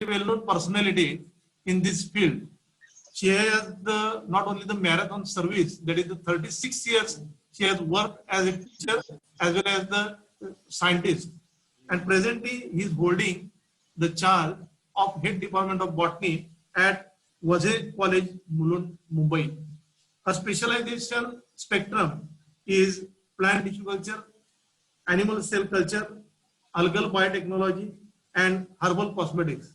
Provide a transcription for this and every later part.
well-known personality in this field. She has not only the marathon service, that is the 36 years she has worked as a teacher as well as the scientist. And presently he is holding the charge of head department of botany at Wazir College, Mulund, Mumbai. Her specialization spectrum is plant tissue culture, animal cell culture, algal biotechnology, and herbal cosmetics.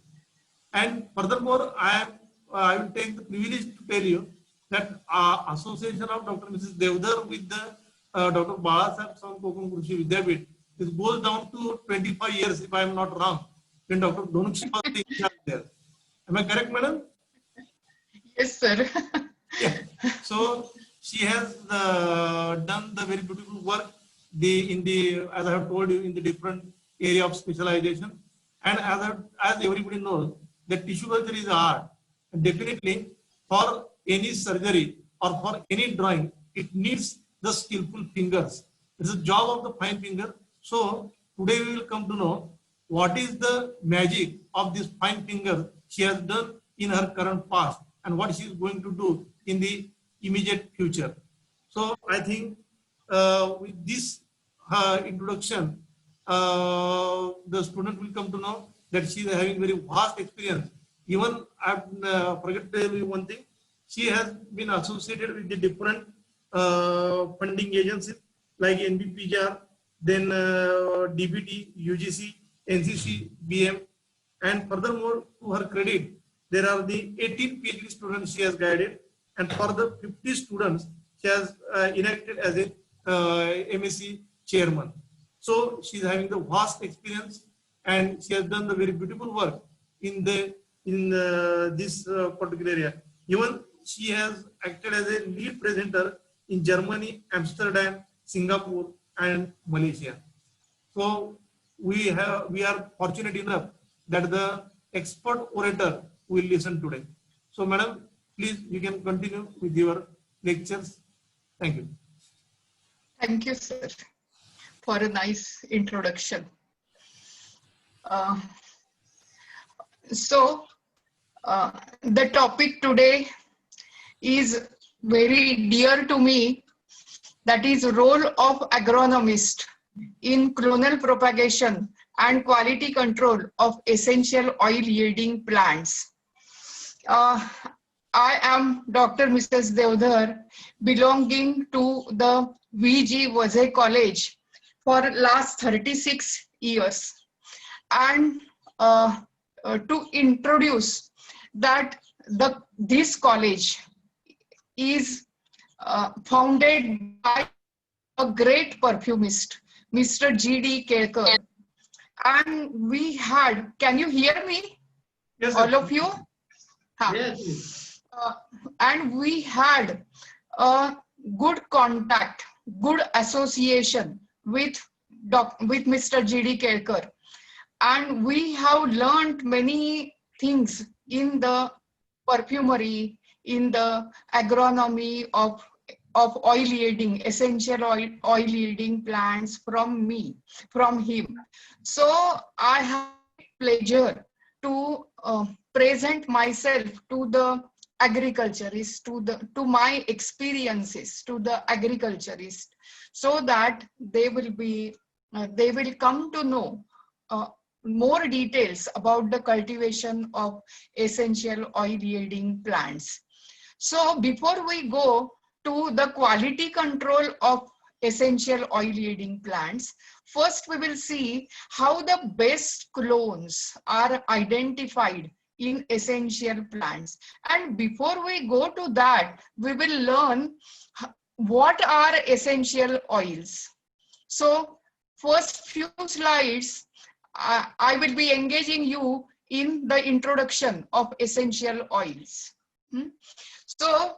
And furthermore, I will take the privilege to tell you that association of Dr. Mrs. Devdar with the Dr. Balasaheb Sawant Kokon Krishi Vidyapith, it goes down to 25 years, if I am not wrong, when Dr. Dhonukshi was in charge there. Am I correct, madam? Yes, sir. Yeah. So she has done the very beautiful work as I have told you, in the different area of specialization. And as everybody knows, that tissue culture is art. And definitely for any surgery or for any drawing, it needs the skillful fingers. It's a job of the fine finger. So today we will come to know what is the magic of this fine finger she has done in her current past and what she is going to do in the immediate future. So I think with this introduction, the student will come to know that she is having very vast experience. Even I forget to tell you one thing, she has been associated with the different funding agencies like NBPJR, then DBT, UGC, NCC, BM, and furthermore, to her credit, there are the 18 PhD students she has guided, and for the 50 students, she has elected as a MSc chairman. So she is having the vast experience, and she has done the very beautiful work in this particular area. Even she has acted as a lead presenter in Germany, Amsterdam, Singapore, and Malaysia. So we are fortunate enough that the expert orator will listen today. So, madam, please you can continue with your lectures. Thank you. Thank you, sir, for a nice introduction. The topic today is very dear to me, that is role of agronomist in clonal propagation and quality control of essential oil yielding plants. I am Dr. Mrs. Devdar, belonging to the VG Wazir College for last 36 years. And to introduce that this college is founded by a great perfumist, Mr. G.D. Kelkar. And we had, can you hear me? Yes, all of you? Yes. And we had a good contact, good association with Mr. G.D. Kelkar. And we have learned many things in the perfumery, in the agronomy of oil yielding, essential oil yielding plants from him. So I have pleasure to present myself to the agriculturist, to my experiences, to the agriculturist, so that they will come to know more details about the cultivation of essential oil yielding plants. So before we go to the quality control of essential oil yielding plants, first we will see how the best clones are identified in essential plants. And before we go to that, we will learn what are essential oils. So first few slides, I will be engaging you in the introduction of essential oils. So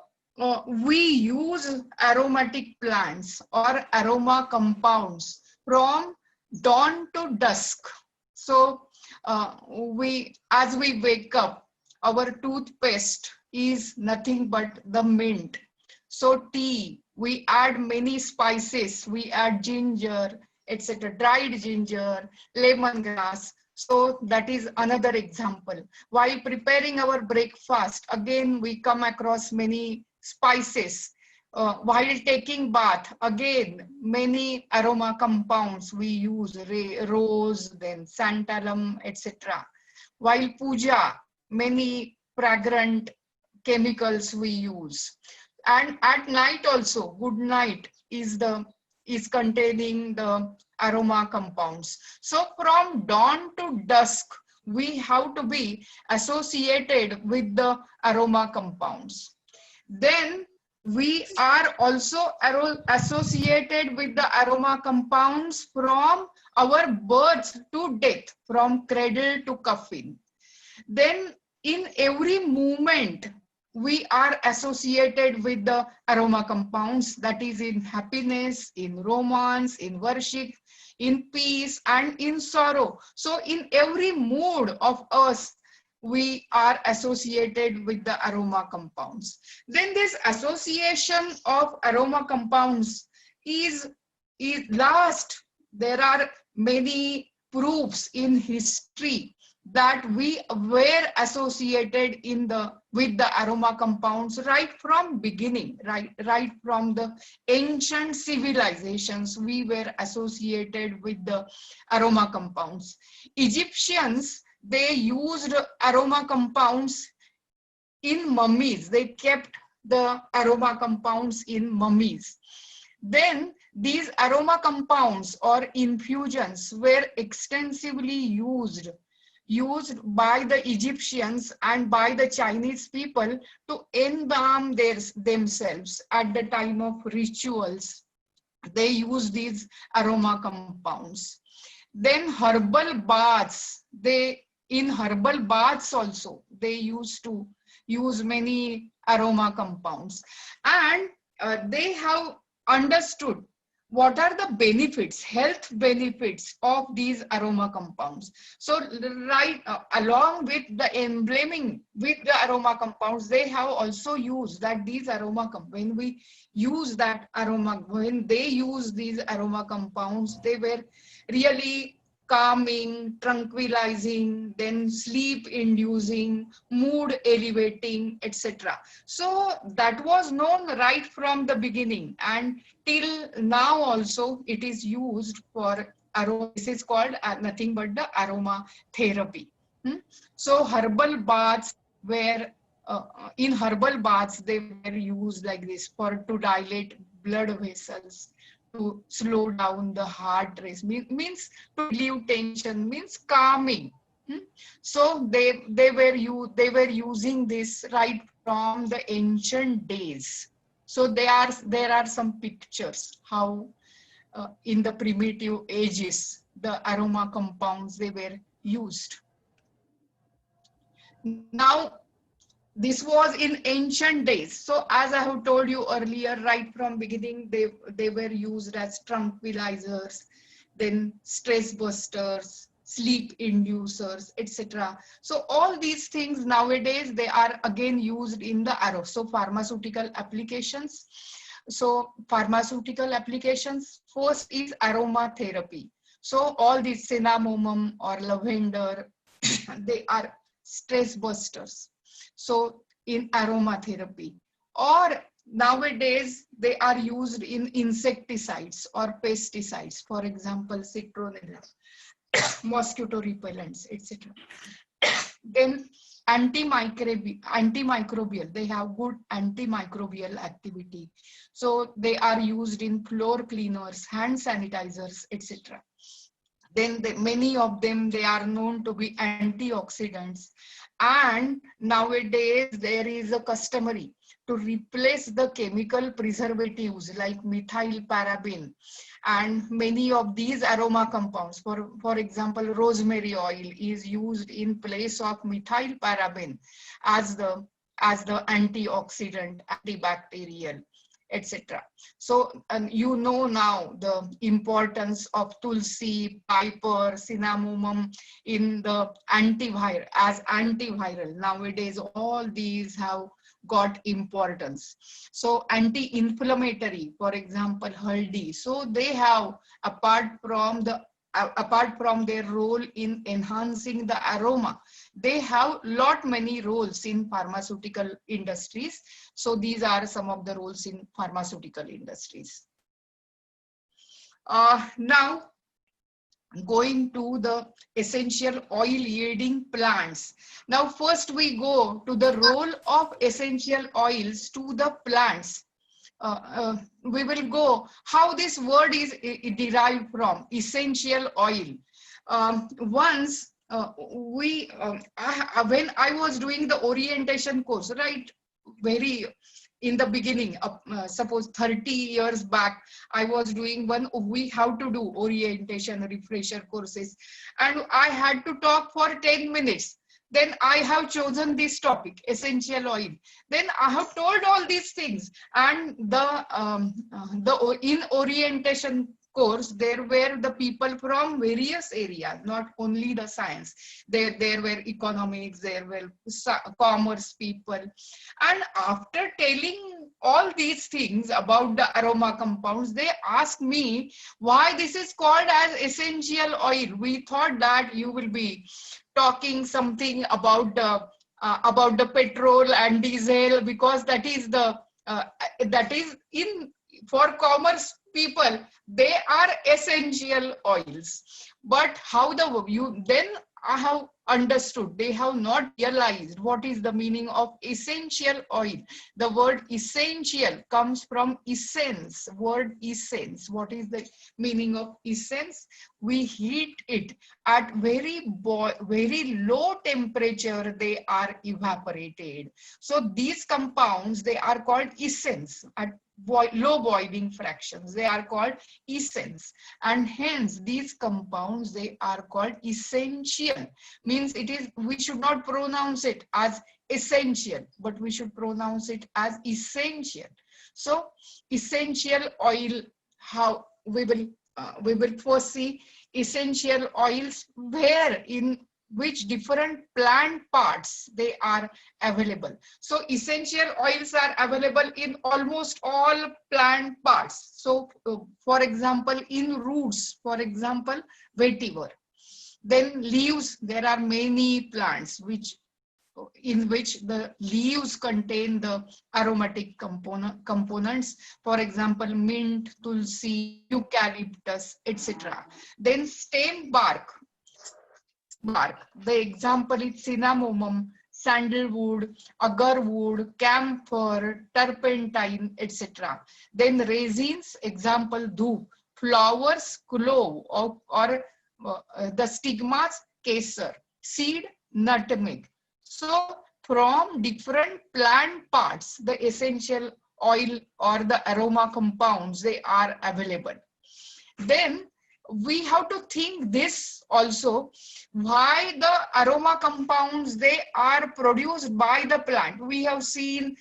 we use aromatic plants or aroma compounds from dawn to dusk. So as we wake up, our toothpaste is nothing but the mint. So tea, we add many spices, we add ginger, etc., dried ginger, lemongrass. So that is another example. While preparing our breakfast, again, we come across many spices. While taking bath, again, many aroma compounds we use, rose, then santalum, etc. While puja, many fragrant chemicals we use. And at night also, good night is containing the aroma compounds. So from dawn to dusk, we have to be associated with the aroma compounds. Then we are also associated with the aroma compounds from our birth to death, from cradle to coffin. Then in every movement, we are associated with the aroma compounds, that is in happiness, in romance, in worship, in peace, and in sorrow. So in every mood of us, we are associated with the aroma compounds. Then this association of aroma compounds is last. There are many proofs in history that we were associated with the aroma compounds right from beginning, right from the ancient civilizations. We were associated with the aroma compounds. Egyptians, they used aroma compounds in mummies. They kept the aroma compounds in mummies. Then these aroma compounds or infusions were extensively used by the Egyptians and by the Chinese people to embalm themselves at the time of rituals. They use these aroma compounds. Then herbal baths, in herbal baths also, they used to use many aroma compounds. And they have understood what are the benefits, health benefits of these aroma compounds. So right along with the embalming with the aroma compounds, they have also used that these when we use that aroma, when they use these aroma compounds, they were really calming, tranquilizing, then sleep inducing, mood elevating, etc. So that was known right from the beginning, and till now also it is used for aroma. This is called nothing but the aroma therapy. So herbal baths were in herbal baths, they were used like this to dilate blood vessels, to slow down the heart rate, means to relieve tension, means calming. So they were using this right from the ancient days. So there are some pictures how in the primitive ages the aroma compounds they were used. Now this was in ancient days. So as I have told you earlier, right from beginning, they were used as tranquilizers, then stress busters, sleep inducers, etc. So all these things nowadays, they are again used in the arrow. So pharmaceutical applications. So pharmaceutical applications, first is aromatherapy. So all these cinnamomum or lavender, they are stress busters. So in aromatherapy, or nowadays they are used in insecticides or pesticides, for example, citronella, mosquito repellents, etc. Then antimicrobial, they have good antimicrobial activity. So they are used in floor cleaners, hand sanitizers, etc. Then many of them, they are known to be antioxidants. And nowadays there is a customary to replace the chemical preservatives like methyl paraben and many of these aroma compounds. For example, rosemary oil is used in place of methyl paraben as the antioxidant, antibacterial, etc. So you know now the importance of tulsi, piper, cinnamomum in the antiviral, as antiviral. Nowadays all these have got importance. So anti-inflammatory, for example, haldi. So they have, apart from the apart from their role in enhancing the aroma, they have lot many roles in pharmaceutical industries. So these are some of the roles in pharmaceutical industries. Now, going to the essential oil yielding plants. Now, first we go to the role of essential oils to the plants. We will go how this word is derived from, essential oil. Once when I was doing the orientation course, right, very in the beginning, suppose 30 years back, I was doing one, we have to do orientation refresher courses, and I had to talk for 10 minutes. Then I have chosen this topic, essential oil. Then I have told all these things, and the in orientation course, there were the people from various areas, not only the science. There were economics, there were commerce people. And after telling all these things about the aroma compounds, they asked me why this is called as essential oil. We thought that you will be talking something about the petrol and diesel, because that is the that is in for commerce people, they are essential oils. But how then I have understood, they have not realized what is the meaning of essential oil. The word essential comes from essence, word essence. What is the meaning of essence? We heat it at very low temperature, they are evaporated. So these compounds, they are called essence. At low boiling fractions, they are called essence, and hence these compounds, they are called essential. Means it is, we should not pronounce it as essential, but we should pronounce it as essential. So essential oil, how we will first see essential oils, where in which different plant parts they are available. So essential oils are available in almost all plant parts. So for example, in roots, for example, vetiver. Then leaves, there are many plants in which the leaves contain the aromatic components. For example, mint, tulsi, eucalyptus, etc. Then stem bark, the example is cinnamomum, sandalwood, agarwood, camphor, turpentine, etc. Then resins, example dhoop, flowers, clove, or the stigmas, kesar, seed, nutmeg. So from different plant parts, the essential oil or the aroma compounds, they are available. Then we have to think this also, why the aroma compounds, they are produced by the plant. We have seen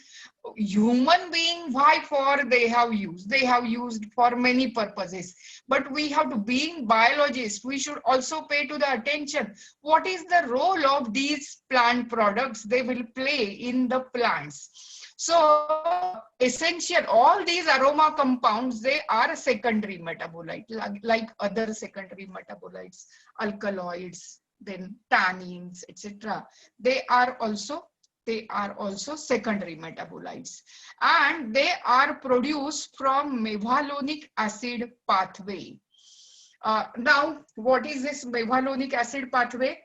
human being, why for they have used for many purposes, but we have to, being biologists, we should also pay to the attention what is the role of these plant products they will play in the plants. So essential, all these aroma compounds, they are secondary metabolite, like other secondary metabolites, alkaloids, then tannins, etc. They are also secondary metabolites, and they are produced from mevalonic acid pathway. Now, what is this mevalonic acid pathway?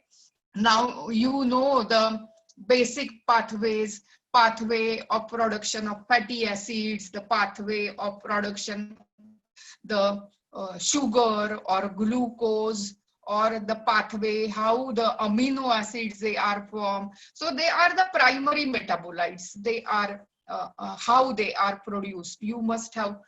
Now you know the basic pathways: pathway of production of fatty acids, the pathway of production the sugar or glucose, or the pathway how the amino acids they are formed. So they are the primary metabolites. They are how they are produced. You must have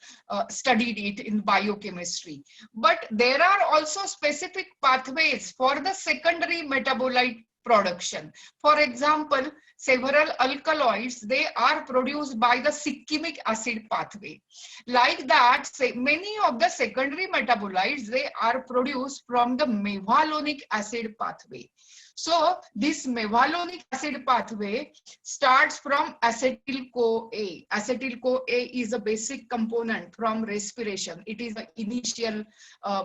studied it in biochemistry. But there are also specific pathways for the secondary metabolite production. For example, several alkaloids, they are produced by the cyclamic acid pathway. Like that, say, many of the secondary metabolites, they are produced from the mevalonic acid pathway. So this mevalonic acid pathway starts from acetyl-CoA. Acetyl-CoA is a basic component from respiration. It is the initial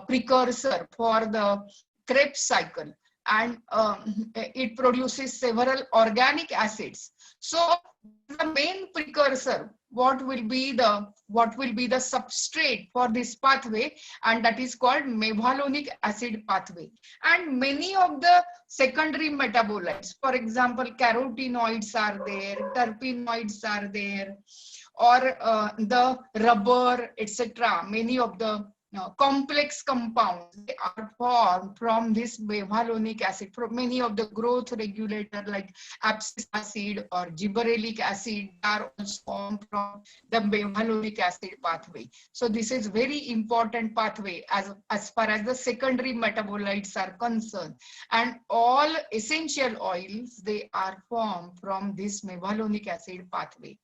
precursor for the Krebs cycle, and it produces several organic acids. So the main precursor, what will be the substrate for this pathway, and that is called mevalonic acid pathway. And many of the secondary metabolites, for example, carotenoids are there, terpenoids are there, or the rubber, etc. Many of the complex compounds, they are formed from this mevalonic acid. From many of the growth regulator like abscisic acid or gibberellic acid are also formed from the mevalonic acid pathway. So this is very important pathway as far as the secondary metabolites are concerned. And all essential oils, they are formed from this mevalonic acid pathway.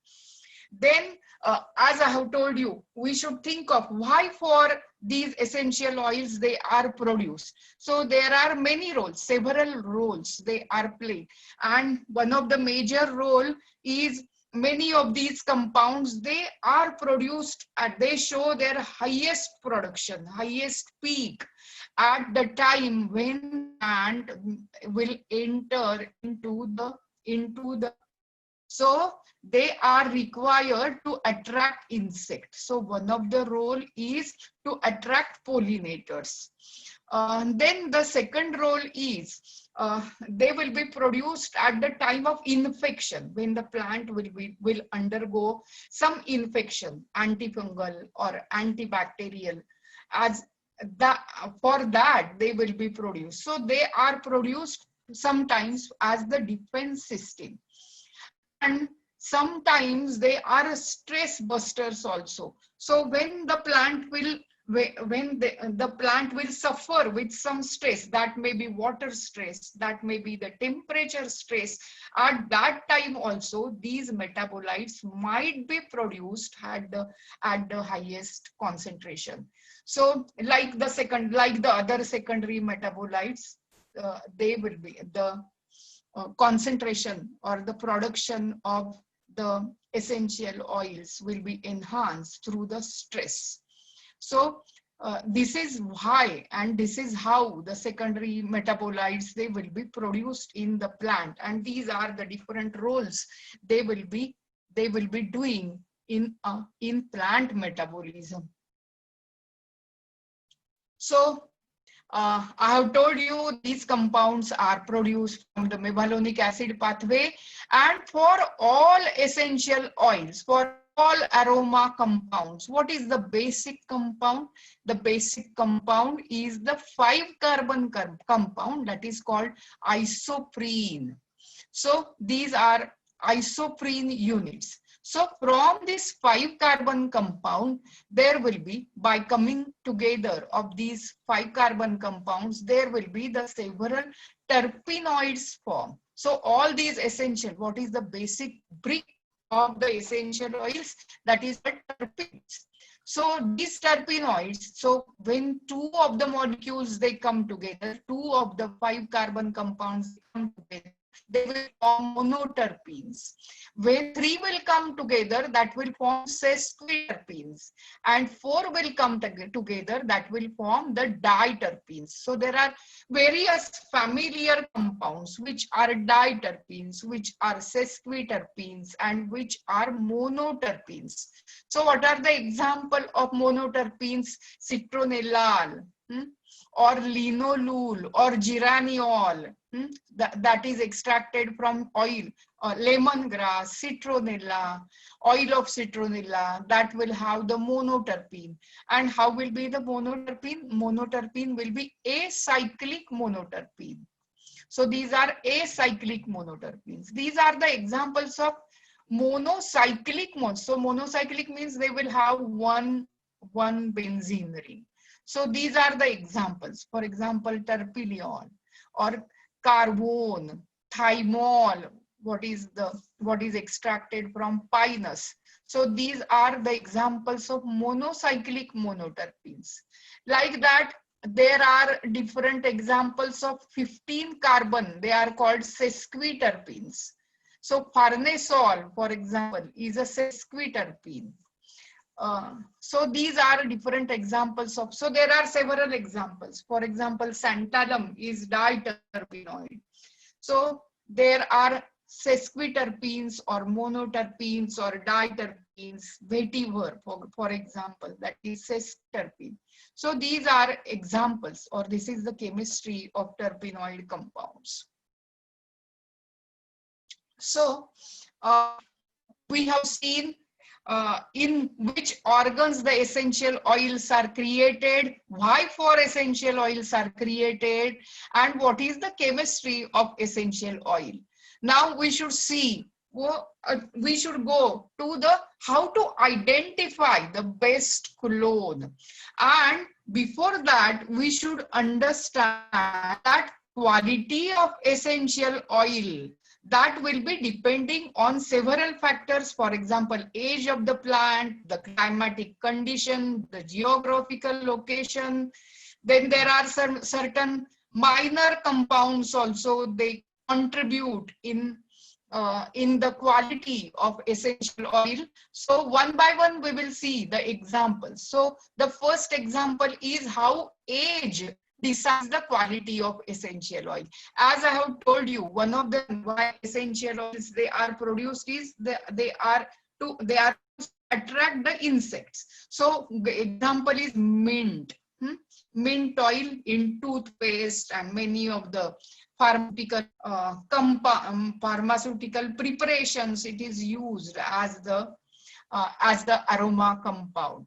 Then, as I have told you, we should think of why for these essential oils they are produced. So there are many roles, several roles they are played. And one of the major role is many of these compounds, they are produced and they show their highest production, highest peak at the time when plant will enter into the so they are required to attract insects. So one of the role is to attract pollinators. Then the second role is they will be produced at the time of infection, when the plant will undergo some infection, antifungal or antibacterial. As for that they will be produced. So they are produced sometimes as the defense system. And sometimes they are stress busters also. So when the plant will the plant will suffer with some stress, that may be water stress, that may be the temperature stress, at that time also these metabolites might be produced at the highest concentration. So like the other secondary metabolites, they will be the concentration or the production of the essential oils will be enhanced through the stress. So this is why, and this is how the secondary metabolites, they will be produced in the plant, and these are the different roles they will be doing in plant metabolism. So I have told you these compounds are produced from the mevalonic acid pathway, and for all essential oils, for all aroma compounds, what is the basic compound? The basic compound is the 5-carbon compound, that is called isoprene. So these are isoprene units. So from this 5-carbon compound, there will be, by coming together of these 5-carbon compounds, there will be the several terpenoids formed. So all these essential, what is the basic brick of the essential oils? That is the terpenes. So these terpenoids, so when 2 of the molecules they come together, 2 of the 5-carbon compounds come together, they will form monoterpenes. When 3 will come together, that will form sesquiterpenes, and 4 will come together, that will form the diterpenes. So there are various familiar compounds which are diterpenes, which are sesquiterpenes, and which are monoterpenes. So what are the example of monoterpenes? Citronellal, or linalool, or geraniol, that is extracted from oil, lemongrass, citronella, oil of citronella, that will have the monoterpene. And how will be the monoterpene? Monoterpene will be acyclic monoterpene. So these are acyclic monoterpenes. These are the examples of monocyclic. So monocyclic means they will have one benzene ring. So these are the examples. For example, terpineol or carvone, thymol, what is extracted from pinus. So these are the examples of monocyclic monoterpenes. Like that, there are different examples of 15 carbon. They are called sesquiterpenes. So farnesol, for example, is a sesquiterpene. So these are different examples of, so there are several examples. For example, santalum is diterpenoid. So there are sesquiterpenes or monoterpenes or diterpenes, vetiver, for example, that is sesquiterpene. So these are examples, or this is the chemistry of terpenoid compounds. So we have seen in which organs the essential oils are created, why four essential oils are created, and what is the chemistry of essential oil. Now we should see, we should go to the how to identify the best clone. And before that, we should understand that quality of essential oil, that will be depending on several factors. For example, age of the plant, the climatic condition, the geographical location. Then there are some certain minor compounds also, they contribute in the quality of essential oil. So one by one we will see the examples. So the first example is how age decides the quality of essential oil. As I have told you, one of the why essential oils they are produced is they are to attract the insects. So the example is mint. Mint oil in toothpaste and many of the pharmaceutical preparations, it is used as the aroma compound.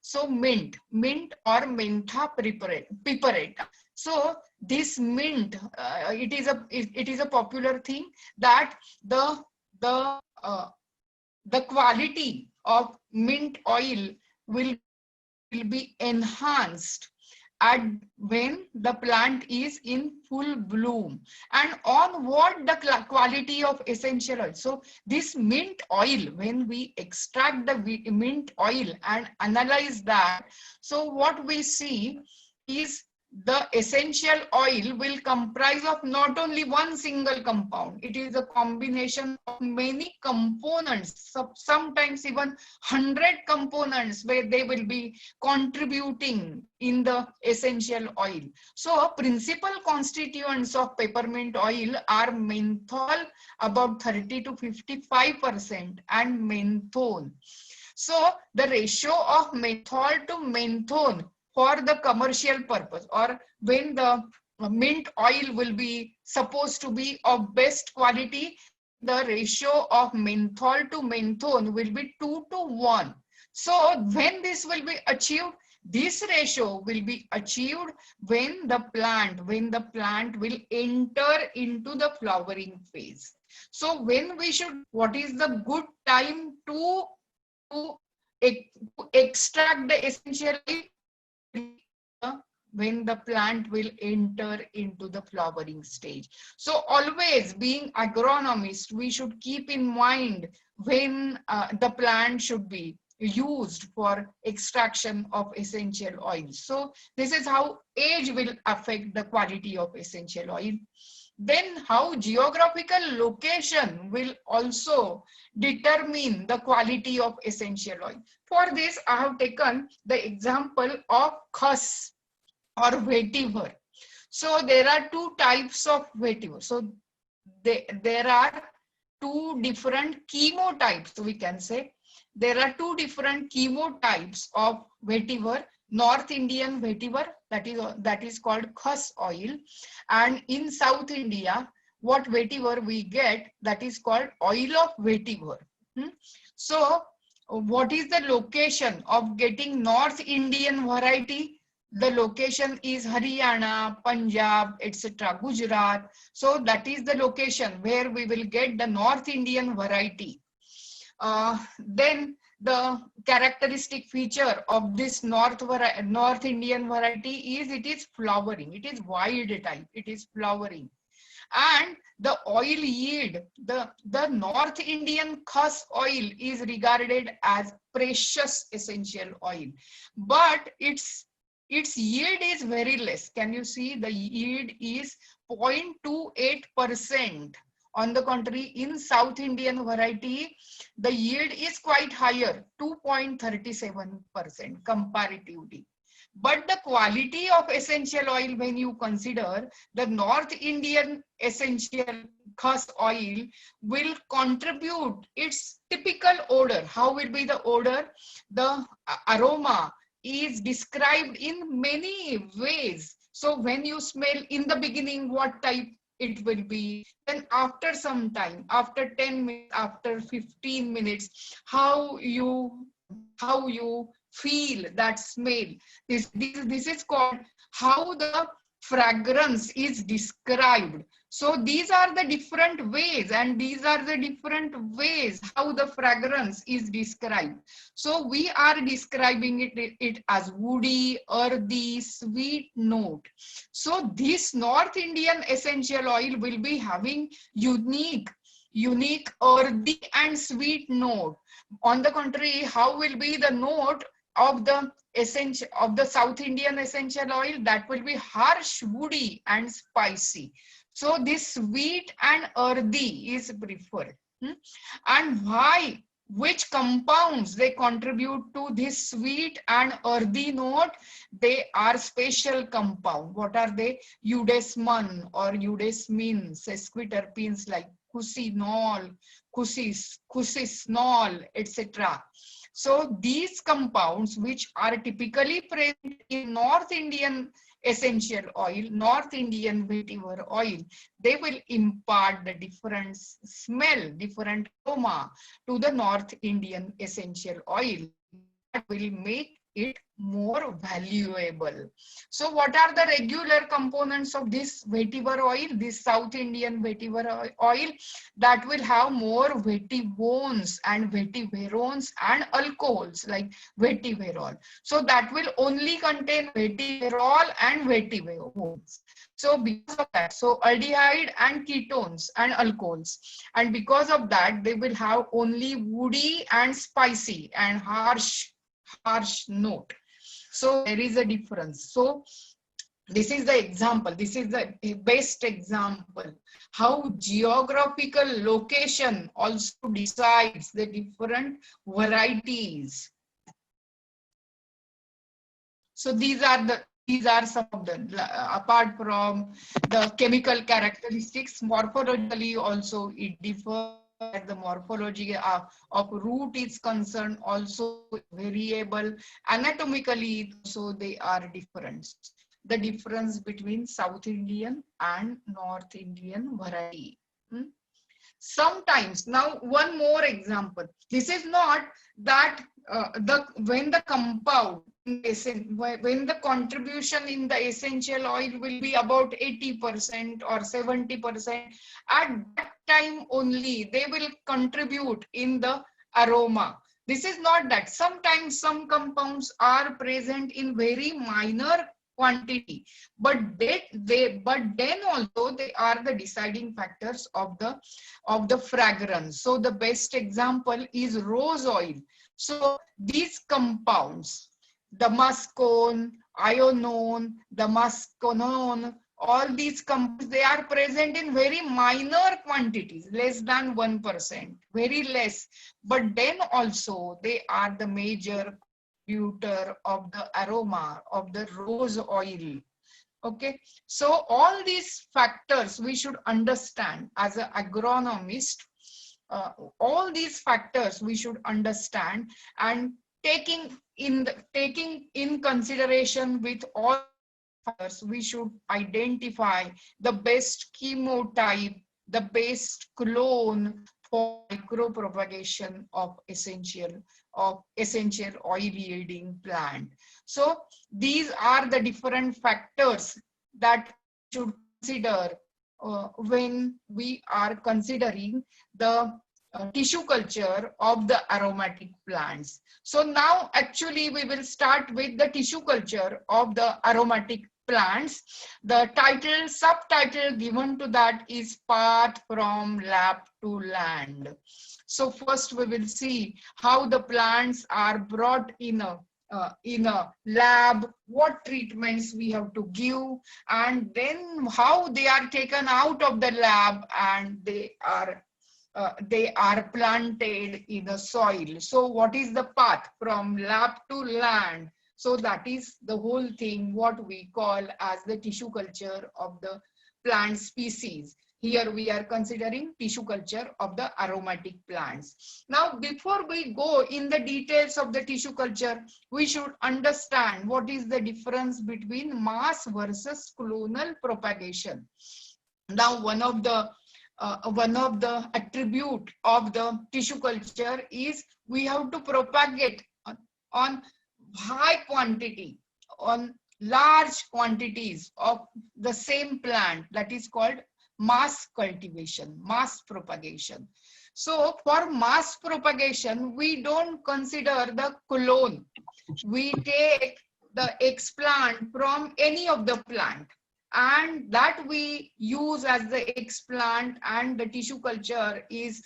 So mint or mentha piperate. So this mint, it is a popular thing that the quality of mint oil will be enhanced at when the plant is in full bloom. And on what the quality of essential oil. So this mint oil, when we extract the mint oil and analyze that, so what we see is the essential oil will comprise of not only one single compound, it is a combination of many components, sometimes even 100 components where they will be contributing in the essential oil. So principal constituents of peppermint oil are menthol about 30 to 55% and menthone. So the ratio of menthol to menthone for the commercial purpose, or when the mint oil will be supposed to be of best quality, the ratio of menthol to menthone will be 2 to 1. So when this will be achieved, this ratio will be achieved when the plant will enter into the flowering phase. So when we should, what is the good time to extract the essential oil? When the plant will enter into the flowering stage. So always, being agronomist, we should keep in mind when the plant should be used for extraction of essential oils. So this is how age will affect the quality of essential oil. Then how geographical location will also determine the quality of essential oil. For this, I have taken the example of khas or vetiver. So there are two types of vetiver. So there are two different chemotypes, we can say. There are two different chemotypes of vetiver. North Indian vetiver, that is called khas oil, and in South India, what vetiver we get, that is called oil of vetiver. So what is the location of getting North Indian variety? The location is Haryana, Punjab, etc., Gujarat. So that is the location where we will get the North Indian variety. Then the characteristic feature of this North Indian variety is it is flowering. It is wild type. It is flowering. And the oil yield, the North Indian khas oil is regarded as precious essential oil, but its its yield is very less. Can you see the yield is 0.28%? On the contrary, in South Indian variety, the yield is quite higher, 2.37% comparatively. But the quality of essential oil, when you consider the North Indian essential khas oil, will contribute its typical odor. How will be the odor? The aroma is described in many ways. So when you smell in the beginning, what type it will be, then after some time, after 10 minutes, after 15 minutes, how you feel that smell. This is called how the fragrance is described. So these are the different ways, and these are the different ways how the fragrance is described. So we are describing it as woody, earthy, sweet note. So this North Indian essential oil will be having unique earthy and sweet note. On the contrary, how will be the note of the essential of the South Indian essential oil? That will be harsh, woody, and spicy. So this sweet and earthy is preferred. And why? Which compounds they contribute to this sweet and earthy note? They are special compound. What are they? Eudesmon or eudesmin, sesquiterpenes like cusinol, cusisnol, etc. So these compounds, which are typically present in North Indian essential oil, North Indian vetiver oil, they will impart the different smell, different aroma to the North Indian essential oil. That will make it more valuable. So what are the regular components of this vetiver oil, this South Indian vetiver oil? That will have more vetivones and vetiverones and alcohols like vetiverol. So that will only contain vetiverol and vetiverones. So because of that, so aldehyde and ketones and alcohols, and because of that, they will have only woody and spicy and harsh note. So there is a difference. So this is the example. This is the best example how geographical location also decides the different varieties. So these are some of the, apart from the chemical characteristics, morphologically also it differs. The morphology of root is concerned also variable. Anatomically, so they are different. The difference between South Indian and North Indian variety. Sometimes, now one more example. This is not that when the compound, when the contribution in the essential oil will be about 80% or 70%, at that time only they will contribute in the aroma. This is not that. Sometimes some compounds are present in very minor quantity, but then also they are the deciding factors of the fragrance. So the best example is rose oil. So these compounds, the damascone, ionone, damasconone, all these compounds, they are present in very minor quantities, less than 1%, very less. But then also they are the major contributor of the aroma of the rose oil. Okay, so all these factors we should understand as an agronomist. All these factors we should understand, and taking in consideration with all factors, we should identify the best chemotype, the best clone for micropropagation of essential oil yielding plant. So these are the different factors that should consider when we are considering the tissue culture of the aromatic plants. So now actually we will start with the tissue culture of the aromatic plants. The subtitle given to that is Path from Lab to Land. So first we will see how the plants are brought in in a lab, what treatments we have to give, and then how they are taken out of the lab and they are planted in the soil. So what is the path from lab to land? So that is the whole thing, what we call as the tissue culture of the plant species. Here we are considering tissue culture of the aromatic plants. Now, before we go in the details of the tissue culture, we should understand what is the difference between mass versus clonal propagation. Now, one of the attribute of the tissue culture is we have to propagate on high quantity, on large quantities of the same plant. That is called mass cultivation, mass propagation. So for mass propagation, we don't consider the clone. We take the explant from any of the plant, and that we use as the explant, and the tissue culture is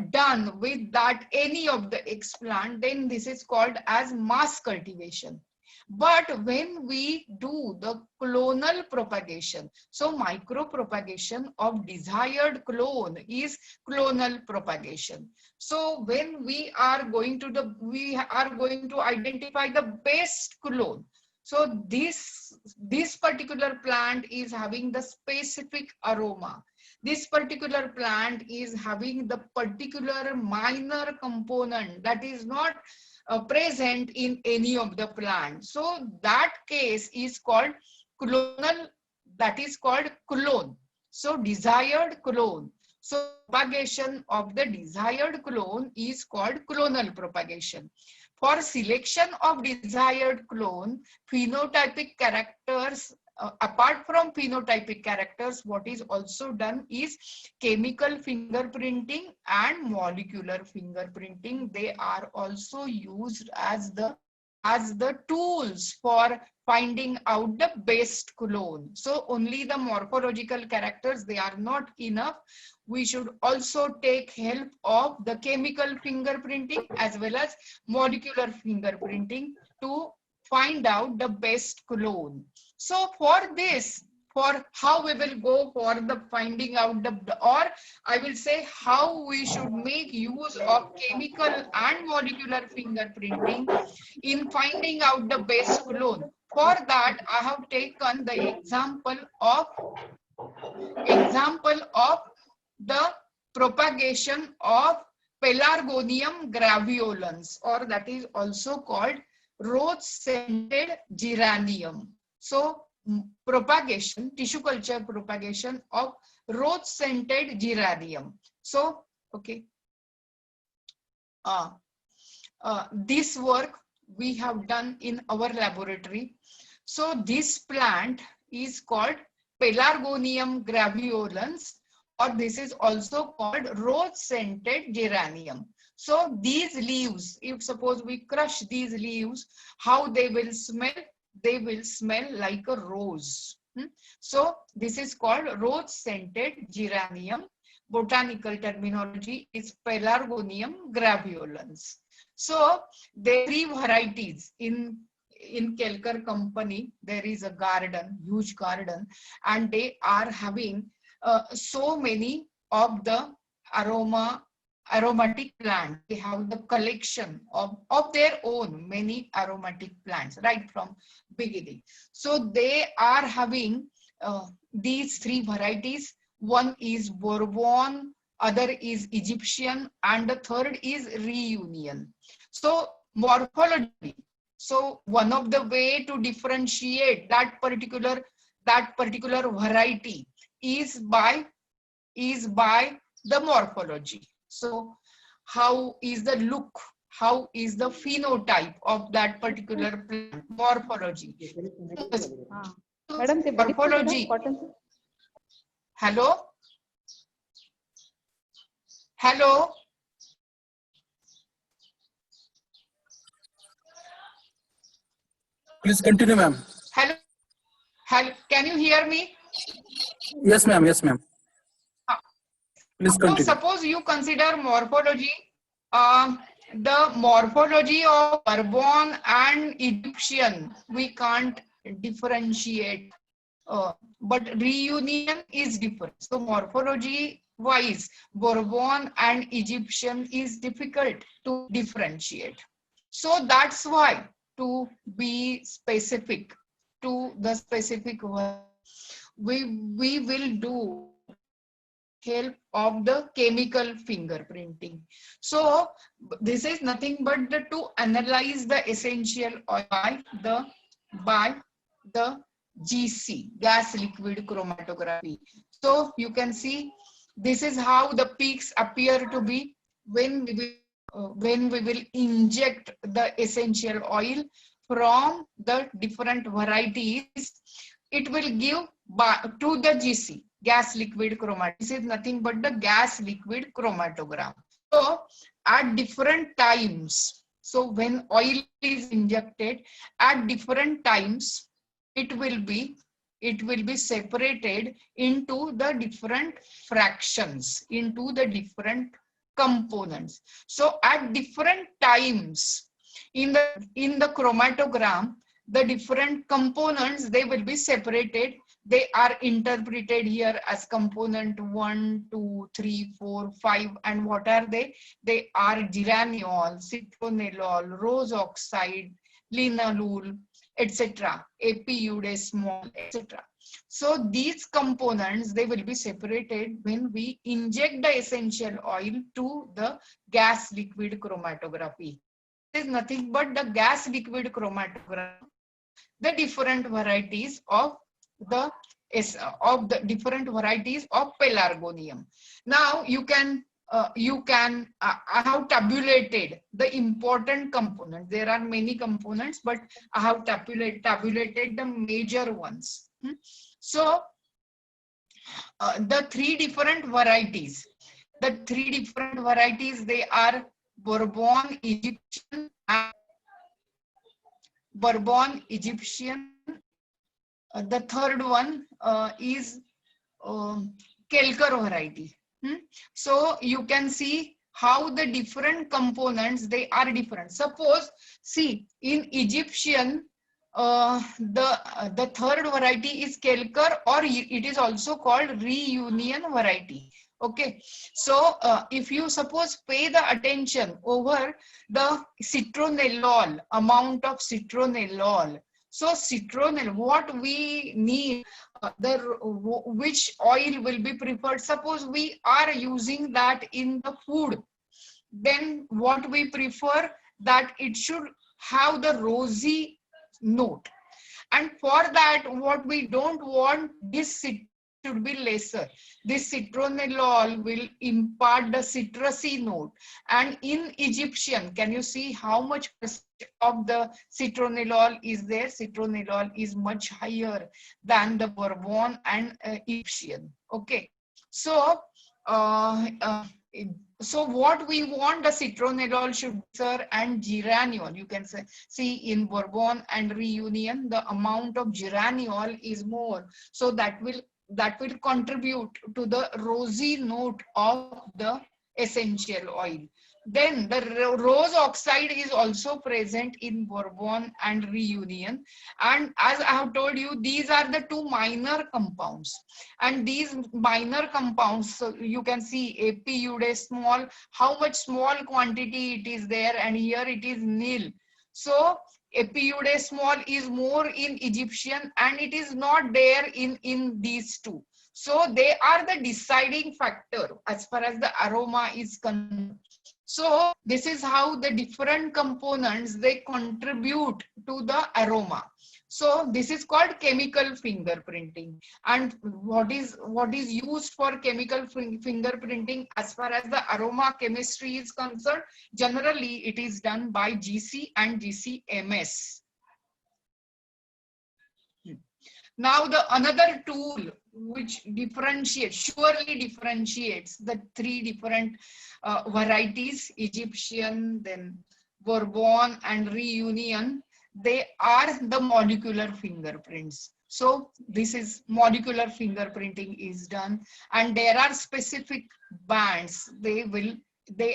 done with that any of the explant, then this is called as mass cultivation. But when we do the clonal propagation, so micro propagation of desired clone is clonal propagation. So when we are going to identify the best clone. So this particular plant is having the specific aroma. This particular plant is having the particular minor component that is not present in any of the plants. So that case is called clonal, that is called clone. So desired clone. So propagation of the desired clone is called clonal propagation. For selection of desired clone, phenotypic characters, apart from phenotypic characters, what is also done is chemical fingerprinting and molecular fingerprinting. They are also used as the tools for finding out the best clone. So only the morphological characters, they are not enough. We should also take help of the chemical fingerprinting as well as molecular fingerprinting to find out the best clone. So for this, for how we will go for the finding out the, or I will say how we should make use of chemical and molecular fingerprinting in finding out the best clone. For that, I have taken the example of the propagation of Pelargonium graveolens, or that is also called rose-scented geranium. So propagation, tissue culture propagation of rose-scented geranium. So, okay. This work we have done in our laboratory. So this plant is called Pelargonium graveolens, or this is also called rose-scented geranium. So these leaves, if suppose we crush these leaves, how they will smell? They will smell like a rose. So this is called rose-scented geranium. Botanical terminology is Pelargonium graveolens. So there are 3 varieties in Kelkar company. There is a garden, huge garden, and they are having so many of the aromatic plants. They have the collection of their own many aromatic plants right from beginning. So they are having these 3 varieties. One is Bourbon, other is Egyptian, and the third is Reunion. So morphology. So one of the way to differentiate that particular variety is by the morphology. So how is the look? How is the phenotype of that particular plant? Morphology. Morphology. Hello? Hello? Please continue, ma'am. Hello? Hello? Can you hear me? Yes, ma'am. Yes, ma'am. Please continue. Suppose you consider morphology. the morphology of Bourbon and Egyptian, we can't differentiate. But reunion is different. So morphology wise, Bourbon and Egyptian is difficult to differentiate. So that's why, to be specific to the specific word, we will do help of the chemical fingerprinting. So this is nothing but to analyze the essential oil by the GC, gas liquid chromatography. So you can see this is how the peaks appear to be when we will inject the essential oil from the different varieties. It will give to the GC, gas liquid chromatography. This is nothing but the gas liquid chromatogram. So at different times, so when oil is injected at different times, it will be separated into the different fractions, into the different components. So at different times in the chromatogram, the different components, they will be separated. They are interpreted here as component 1, 2, 3, 4, 5. And what are they? They are geraniol, citronellol, rose oxide, linalool, etc., epidesmol, etc. So these components, they will be separated when we inject the essential oil to the gas liquid chromatography. It is nothing but the gas liquid chromatography, the different varieties of the different varieties of pelargonium. Now you can I have tabulated the important components. There are many components, but I have tabulated the major ones. So the three different varieties, they are Bourbon, Egyptian, and Bourbon, Egyptian. The third one is Kelker variety. So you can see how the different components, they are different. Suppose, see, in Egyptian, the third variety is Kelker, or it is also called reunion variety. Okay, so if you suppose pay the attention over the citronellol, amount of citronellol. So citronellol, what we need, which oil will be preferred? Suppose we are using that in the food, then what we prefer, that it should have the rosy note. And for that, what we don't want, this should be lesser. This citronellol will impart the citrusy note. And in Egyptian, can you see how much of the citronellol is there? Citronellol is much higher than the Bourbon and Egyptian. Okay, so so what we want, the citronellol should be, sir, and geraniol. You can say, see, in Bourbon and reunion, the amount of geraniol is more. So that will contribute to the rosy note of the essential oil. Then the rose oxide is also present in Bourbon and reunion. And as I have told you, these are the two minor compounds. And these minor compounds, so you can see epidesmol, how much small quantity it is there, and here it is nil. So epidesmol is more in Egyptian, and it is not there in these two. So they are the deciding factor as far as the aroma is concerned. So this is how the different components, they contribute to the aroma. So this is called chemical fingerprinting. And what is used for chemical fingerprinting as far as the aroma chemistry is concerned? Generally, it is done by GC and GCMS. Now the another tool which surely differentiates the three different varieties, Egyptian, then Bourbon and reunion, they are the molecular fingerprints. So this is molecular fingerprinting is done, and there are specific bands. They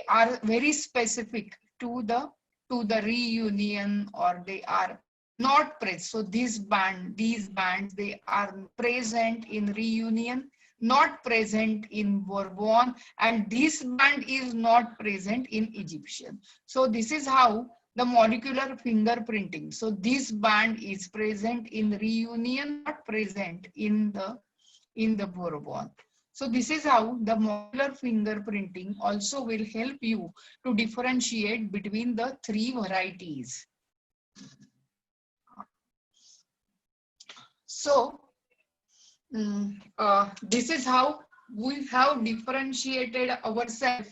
are very specific to the reunion, or they are not present. So these bands, they are present in reunion, not present in Bourbon, and this band is not present in Egyptian. So this is how the molecular fingerprinting. So this band is present in reunion, not present in the Bourbon. So this is how the molecular fingerprinting also will help you to differentiate between the three varieties. So this is how we have differentiated ourselves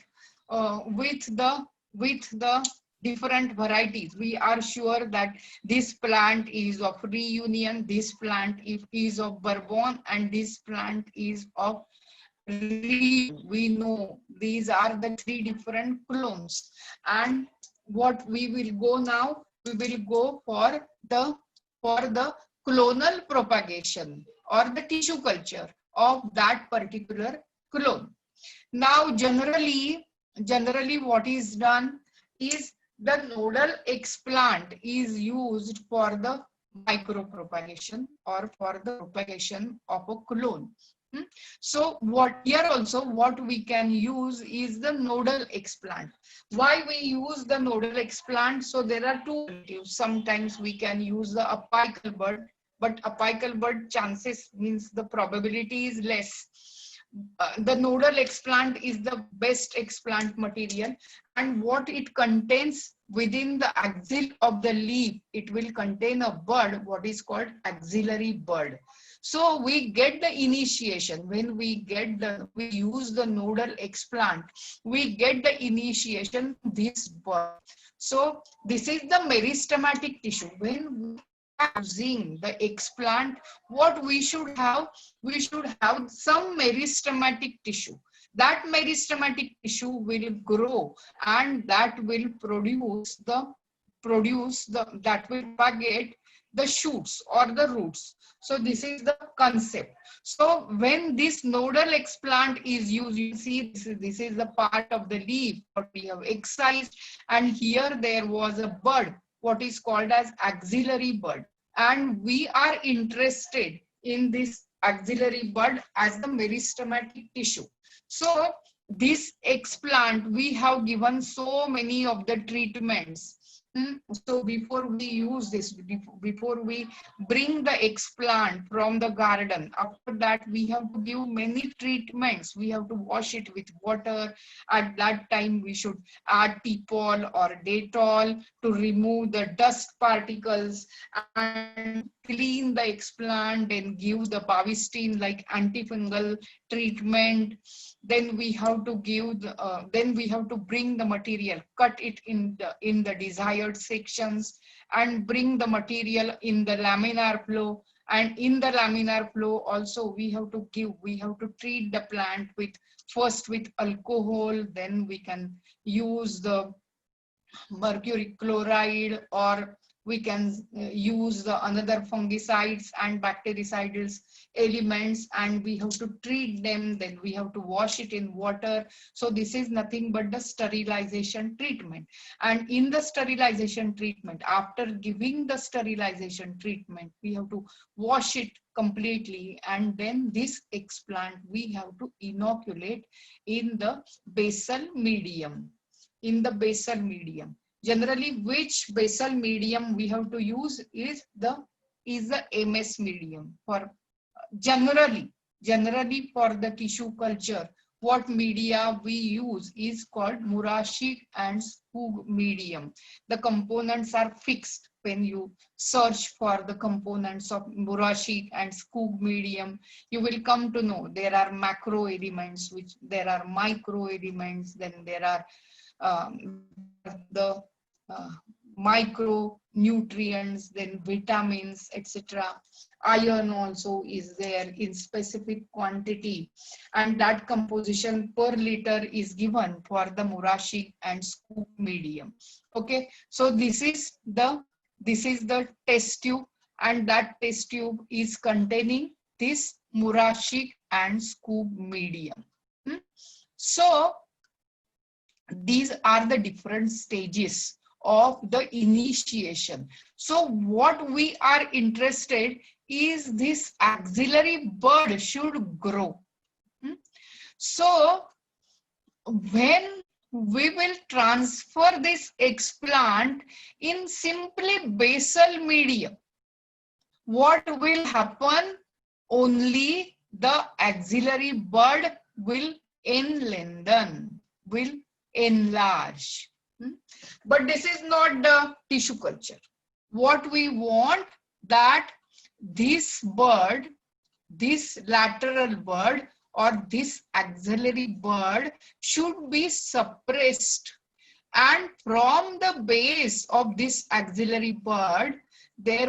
with the different varieties. We are sure that this plant is of reunion, this plant is of Bourbon, and this plant is of reunion. We know these are the three different clones. And what we will go now, we will go for the clonal propagation or the tissue culture of that particular clone. Now, generally what is done is the nodal explant is used for the micropropagation or for the propagation of a clone. So what we can use is the nodal explant. Why we use the nodal explant? So there are two alternatives. Sometimes we can use the apical bud, but apical bud chances means the probability is less. The nodal explant is the best explant material, and what it contains within the axil of the leaf, it will contain a bud, what is called axillary bud. So we get the initiation when we use the nodal explant, we get the initiation this bud. So this is the meristematic tissue. When we are using the explant, what we should have some meristematic tissue. That meristematic tissue will grow, and that will that will propagate the shoots or the roots. So this is the concept. So when this nodal explant is used, you see this is the part of the leaf what we have excised, and here there was a bud, what is called as axillary bud, and we are interested in this axillary bud as the meristematic tissue. So this explant, we have given so many of the treatments. So before we use this, before we bring the explant from the garden, after that we have to give many treatments. We have to wash it with water. At that time we should add T-Pol or Dettol to remove the dust particles and clean the explant and give the Bavistine like antifungal treatment. Then we have to give then we have to bring the material, cut it in the desired sections, and bring the material in the laminar flow. And in the laminar flow also we have to treat the plant first with alcohol, then we can use the mercury chloride, or we can use the another fungicides and bactericidal elements, and we have to treat them. Then we have to wash it in water. So this is nothing but the sterilization treatment. And in the sterilization treatment, after giving the sterilization treatment, we have to wash it completely, and then this explant we have to inoculate in the basal medium. Generally, which basal medium we have to use is the MS medium. For generally for the tissue culture, what media we use is called Murashik and Skoog medium. The components are fixed. When you search for the components of Murashik and Skoog medium, you will come to know there are macro elements, there are micro elements, then there are the micronutrients, then vitamins, etc. Iron also is there in specific quantity, and that composition per liter is given for the Murashik and Skoog medium. Okay, so this is the test tube, and that test tube is containing this Murashik and Skoog medium. So these are the different stages of the initiation. So what we are interested is this axillary bud should grow. So when we will transfer this explant in simply basal medium, what will happen? Only the axillary bud will lengthen, will enlarge. But this is not the tissue culture. What we want, that this bud, this lateral bud or this axillary bud should be suppressed, and from the base of this axillary bud there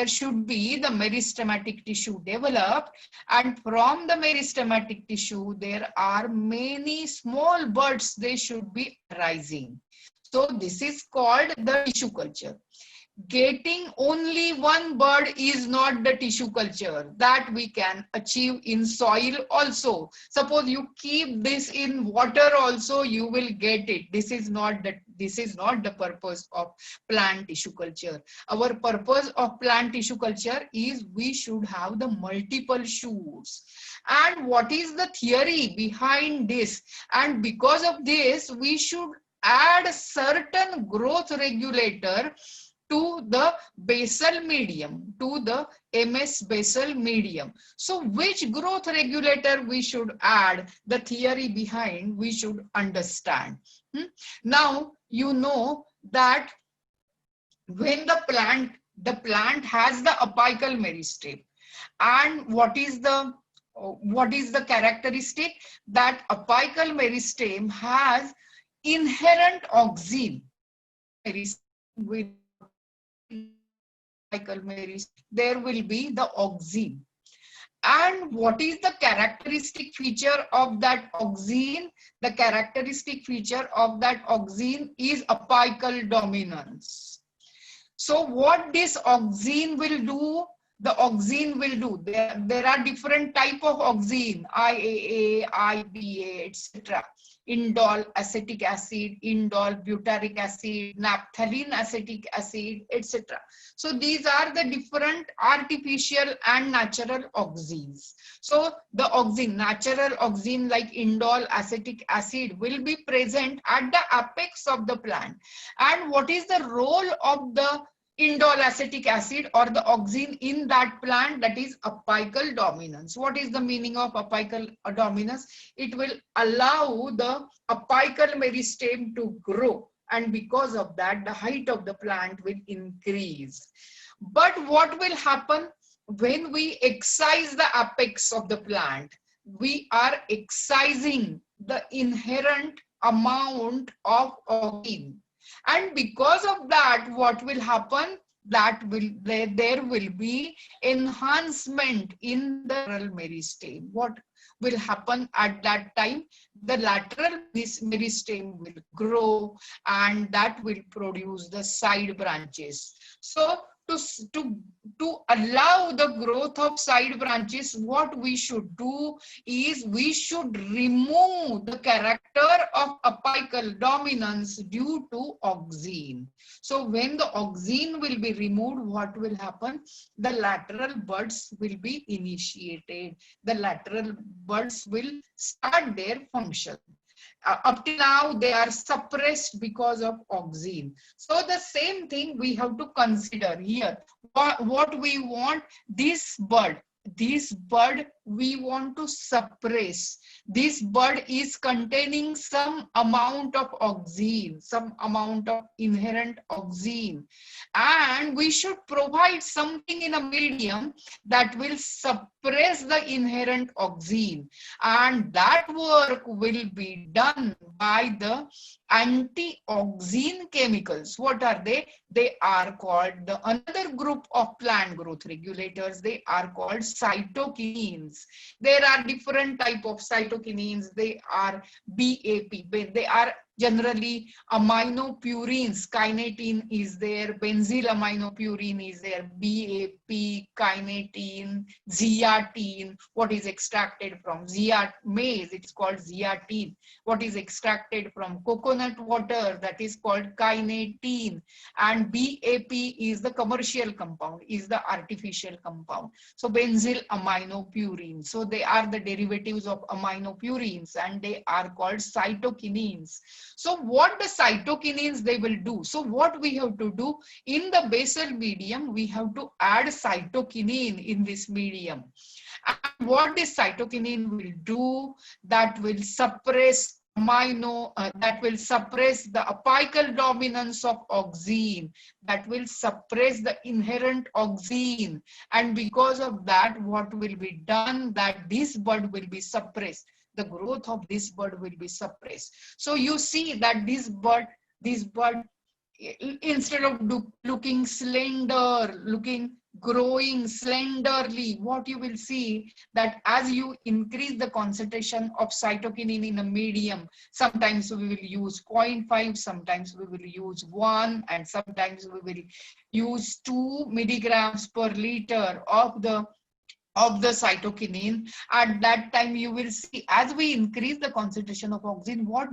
should be the meristematic tissue developed, and from the meristematic tissue there are many small buds, they should be arising. So this is called the tissue culture. Getting only one bud is not the tissue culture. That we can achieve in soil also. Suppose you keep this in water also, you will get it. This is not the purpose of plant tissue culture. Our purpose of plant tissue culture is we should have the multiple shoots. And what is the theory behind this? And because of this, we should add certain growth regulator to the basal medium, to the MS basal medium. So which growth regulator we should add, the theory behind we should understand. Now you know that when the plant has the apical meristem, and what is the characteristic? That apical meristem has inherent auxin. There will be the auxin. And what is the characteristic feature of that auxin? The characteristic feature of that auxin is apical dominance. So what this auxin will do? The auxin will do. There are different type of auxin, IAA, IBA, etc. Indole acetic acid, indole butyric acid, naphthalene acetic acid, etc. So these are the different artificial and natural auxins. So the auxin, natural auxin like indole acetic acid will be present at the apex of the plant. And what is the role of the indole acetic acid or the auxin in that plant? That is apical dominance. What is the meaning of apical dominance? It will allow the apical meristem to grow, and because of that the height of the plant will increase. But what will happen when we excise the apex of the plant? We are excising the inherent amount of auxin. And because of that, what will happen? There will be enhancement in the lateral meristem. What will happen at that time? The lateral meristem will grow, and that will produce the side branches. So to allow the growth of side branches, what we should do is we should remove the character of apical dominance due to auxin. So when the auxin will be removed, what will happen? The lateral buds will be initiated. The lateral buds will start their function. Up till now they are suppressed because of auxin. So the same thing we have to consider here. What we want, this bud we want to suppress. This bud is containing some amount of auxin, some amount of inherent auxin, and we should provide something in a medium that will suppress the inherent auxin, and that work will be done by the anti-auxin chemicals. What are they? They are called another group of plant growth regulators. They are called cytokinins. There are different type of cytokinins. They are BAP. They are Generally, aminopurines, kinetin is there, benzyl aminopurine is there, BAP, kinetin, zeatin, what is extracted from maize, it's called zeatin. What is extracted from coconut water, that is called kinetin. And BAP is the commercial compound, is the artificial compound. So benzyl aminopurine. So they are the derivatives of aminopurines and they are called cytokinins. So what the cytokinins they will do? So what we have to do in the basal medium, we have to add cytokinin in this medium. And what this cytokinin will do, that will suppress that will suppress the apical dominance of auxin, that will suppress the inherent auxin, and because of that, what will be done, that this bud will be suppressed, the growth of this bud will be suppressed. So you see that this bud instead of looking slender, growing slenderly, what you will see that as you increase the concentration of cytokinin in a medium, sometimes we will use 0.5, sometimes we will use 1, and sometimes we will use 2 milligrams per liter of the cytokinin. At that time you will see, as we increase the concentration of auxin, what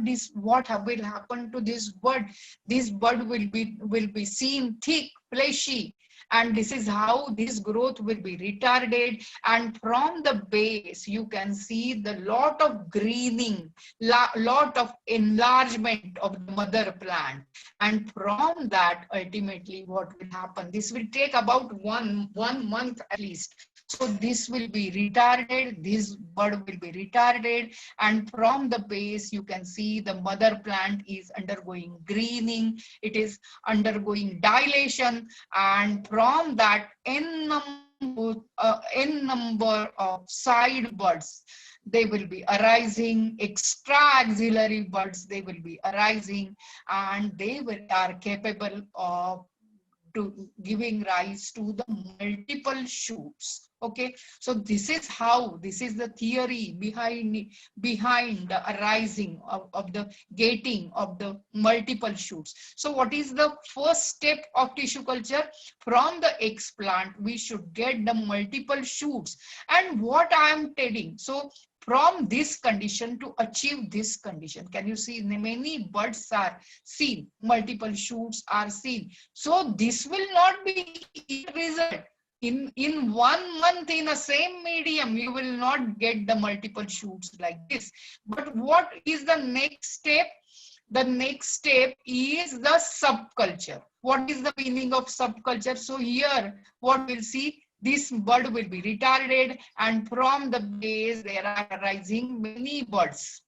will happen to this bud? This bud will be seen thick, fleshy, and this is how this growth will be retarded. And from the base you can see the lot of greening, lot of enlargement of the mother plant, and from that ultimately what will happen, this will take about one month at least. So this will be retarded, this bud will be retarded, and from the base you can see the mother plant is undergoing greening, it is undergoing dilation, and from that n number of side buds, they will be arising, extra axillary buds, they will be arising, and they are capable of giving rise to the multiple shoots. Okay, so this is the theory behind the arising of the gating of the multiple shoots. So what is the first step of tissue culture? From the explant we should get the multiple shoots. And what I am telling, so from this condition to achieve this condition, can you see many buds are seen, multiple shoots are seen. So this will not be a result. In 1 month in a same medium, you will not get the multiple shoots like this. But what is the next step? The next step is the subculture. What is the meaning of subculture? So here, what we'll see, this bud will be retarded, and from the base there are arising many buds,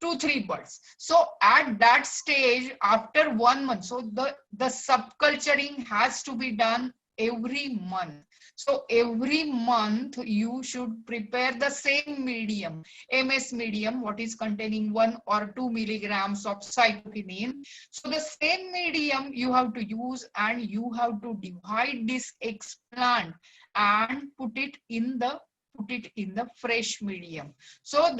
2-3 buds. So at that stage, after 1 month, so the subculturing has to be done every month. So every month you should prepare the same medium, MS medium, what is containing 1 or 2 milligrams of cytokinin. So the same medium you have to use, and you have to divide this explant and put it in the fresh medium. So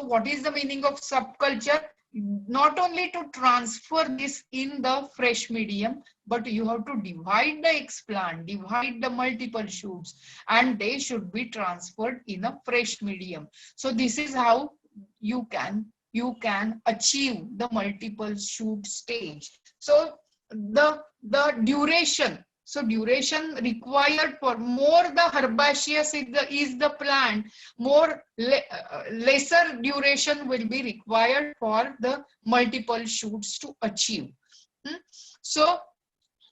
what is the meaning of subculture? Not only to transfer this in the fresh medium, but you have to divide the explant, divide the multiple shoots, and they should be transferred in a fresh medium. So this is how you can achieve the multiple shoot stage. So the duration. So duration required for more the herbaceous is the plant, more lesser duration will be required for the multiple shoots to achieve. So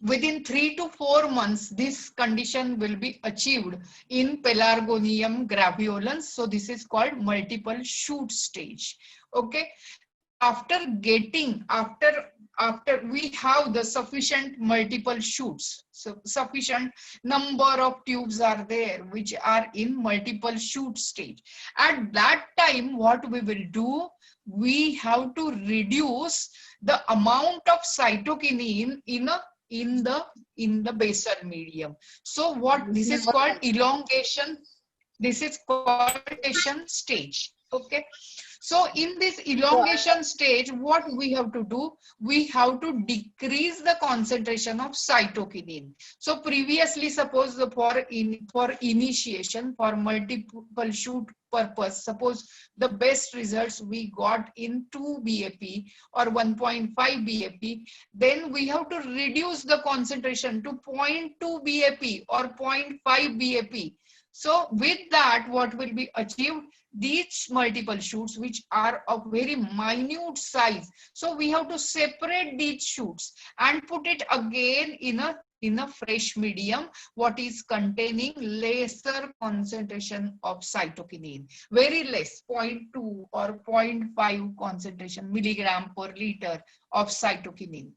within 3 to 4 months, this condition will be achieved in Pelargonium graveolens. So this is called multiple shoot stage. Okay. After we have the sufficient multiple shoots, so sufficient number of tubes are there which are in multiple shoot stage. At that time, what we will do, we have to reduce the amount of cytokinin in the basal medium. So what this is called elongation. This is called elongation stage. Okay. So in this elongation stage, what we have to do? We have to decrease the concentration of cytokinin. So previously, suppose for initiation, for multiple shoot purpose, suppose the best results we got in 2 BAP or 1.5 BAP, then we have to reduce the concentration to 0.2 BAP or 0.5 BAP. So with that, what will be achieved? These multiple shoots, which are of very minute size, so we have to separate these shoots and put it again in a fresh medium, what is containing lesser concentration of cytokinin, very less, 0.2 or 0.5 concentration milligram per liter of cytokinin.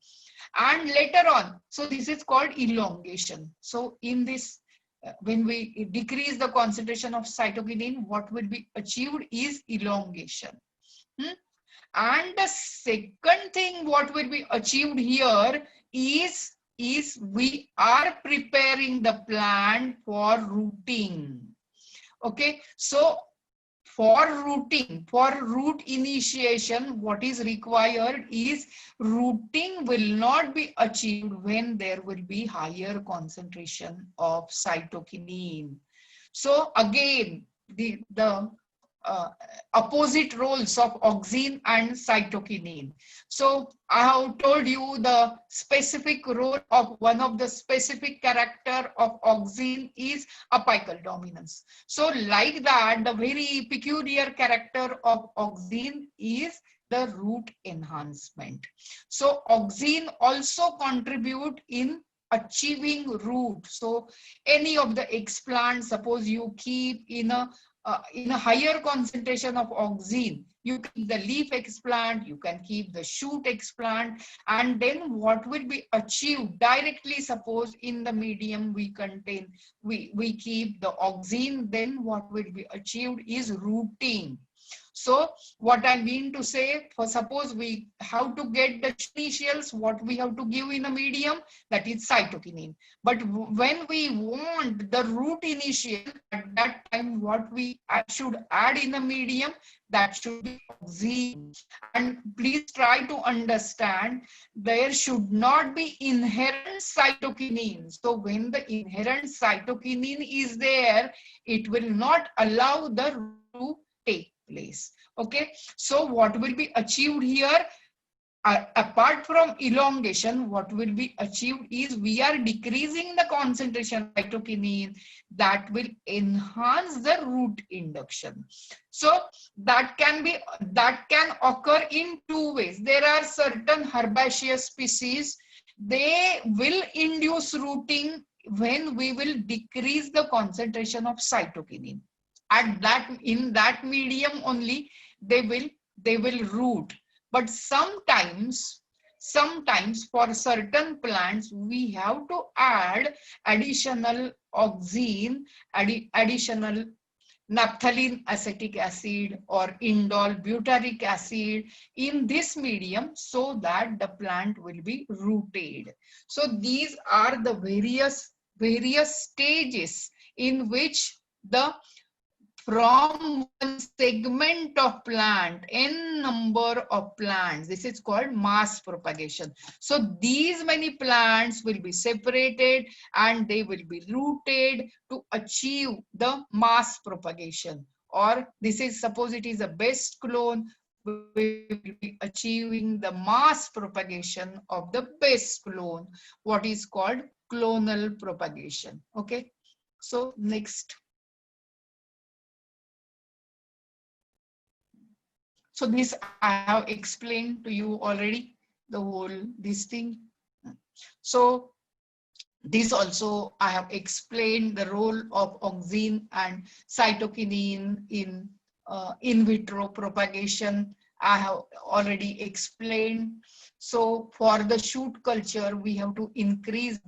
And later on, so this is called elongation. So in this, when we decrease the concentration of cytokinin, what will be achieved is elongation. And the second thing what will be achieved here is we are preparing the plant for rooting. Okay, so for rooting, for root initiation, what is required is rooting will not be achieved when there will be higher concentration of cytokinin. So again, the opposite roles of auxin and cytokinin. So I have told you the specific role of one of the specific character of auxin is apical dominance. So like that, the very peculiar character of auxin is the root enhancement. So auxin also contribute in achieving root. So any of the explant, suppose you keep in a higher concentration of auxin, you keep the leaf explant, you can keep the shoot explant, and then what will be achieved directly, suppose in the medium we keep the auxin, then what will be achieved is rooting. So what I mean to say, for suppose we have to get the initials, what we have to give in a medium, that is cytokinin. But when we want the root initial, at that time what we should add in the medium, that should be auxin. And please try to understand, there should not be inherent cytokinin. So when the inherent cytokinin is there, it will not allow the root to take place. Okay, so what will be achieved here? Apart from elongation, what will be achieved is we are decreasing the concentration of cytokinin that will enhance the root induction. So that can occur in two ways. There are certain herbaceous species, they will induce rooting when we will decrease the concentration of cytokinin. In that medium only they will root. But sometimes for certain plants we have to add additional auxin, additional naphthalene acetic acid or indole butyric acid in this medium, so that the plant will be rooted. So these are the various stages in which from one segment of plant, n number of plants, this is called mass propagation. So these many plants will be separated and they will be rooted to achieve the mass propagation. Or this is, suppose it is a best clone, we will be achieving the mass propagation of the best clone, what is called clonal propagation. Okay, so next. So this I have explained to you already, the whole this thing. So this also I have explained the role of auxin and cytokinin in vitro propagation. I have already explained. So for the shoot culture, we have to increase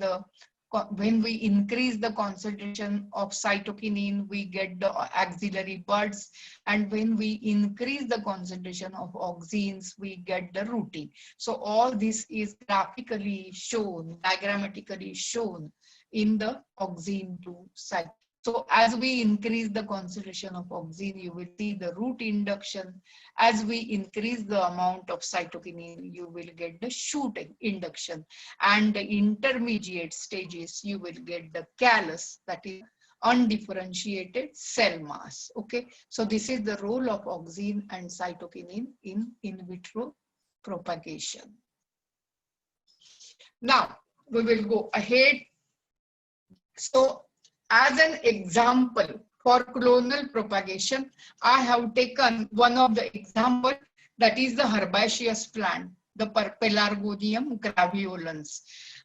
when we increase the concentration of cytokinin, we get the axillary buds, and when we increase the concentration of auxins, we get the rooting. So all this is graphically shown, diagrammatically shown in the auxin to cytokinin So as we increase the concentration of auxin, you will see the root induction. As we increase the amount of cytokinin, you will get the shoot induction. And the intermediate stages, you will get the callus, that is undifferentiated cell mass. Okay, so this is the role of auxin and cytokinin in vitro propagation. Now we will go ahead. So as an example for clonal propagation, I have taken one of the example, that is the herbaceous plant, the Pelargonium graveolens.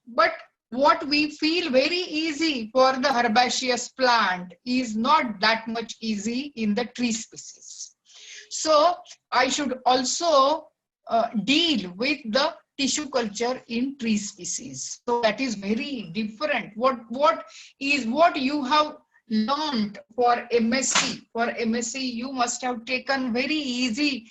But what we feel very easy for the herbaceous plant is not that much easy in the tree species. So I should also deal with the tissue culture in tree species. So that is very different. What you have learned for MSc? For MSc, you must have taken very easy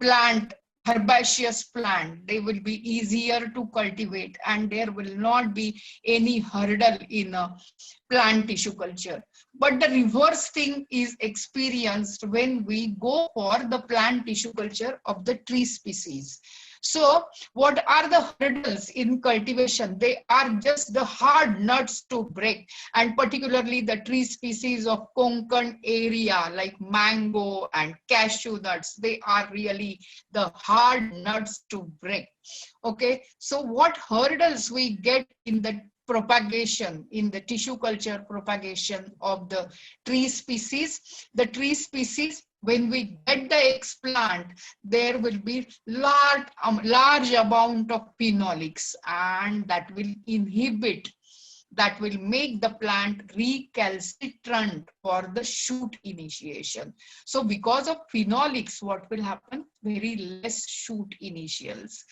plant, herbaceous plant. They will be easier to cultivate and there will not be any hurdle in plant tissue culture. But the reverse thing is experienced when we go for the plant tissue culture of the tree species. So what are the hurdles in cultivation? They are just the hard nuts to break, and particularly the tree species of Konkan area like mango and cashew nuts. They are really the hard nuts to break. Okay, so what hurdles we get in the propagation, in the tissue culture propagation of the tree species? The tree species, when we get the explant, there will be large amount of phenolics, and that will inhibit, that will make the plant recalcitrant for the shoot initiation. So because of phenolics, what will happen? Very less shoot initials.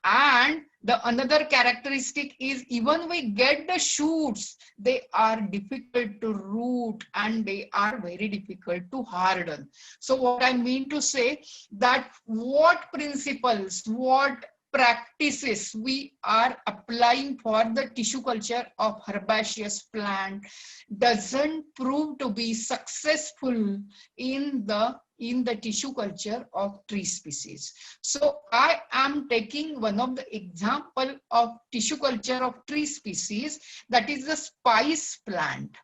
And the another characteristic is, even we get the shoots, they are difficult to root and they are very difficult to harden. So what I mean to say, that what principles, what practices we are applying for the tissue culture of herbaceous plant doesn't prove to be successful in the tissue culture of tree species. So I am taking one of the example of tissue culture of tree species, that is the spice plant.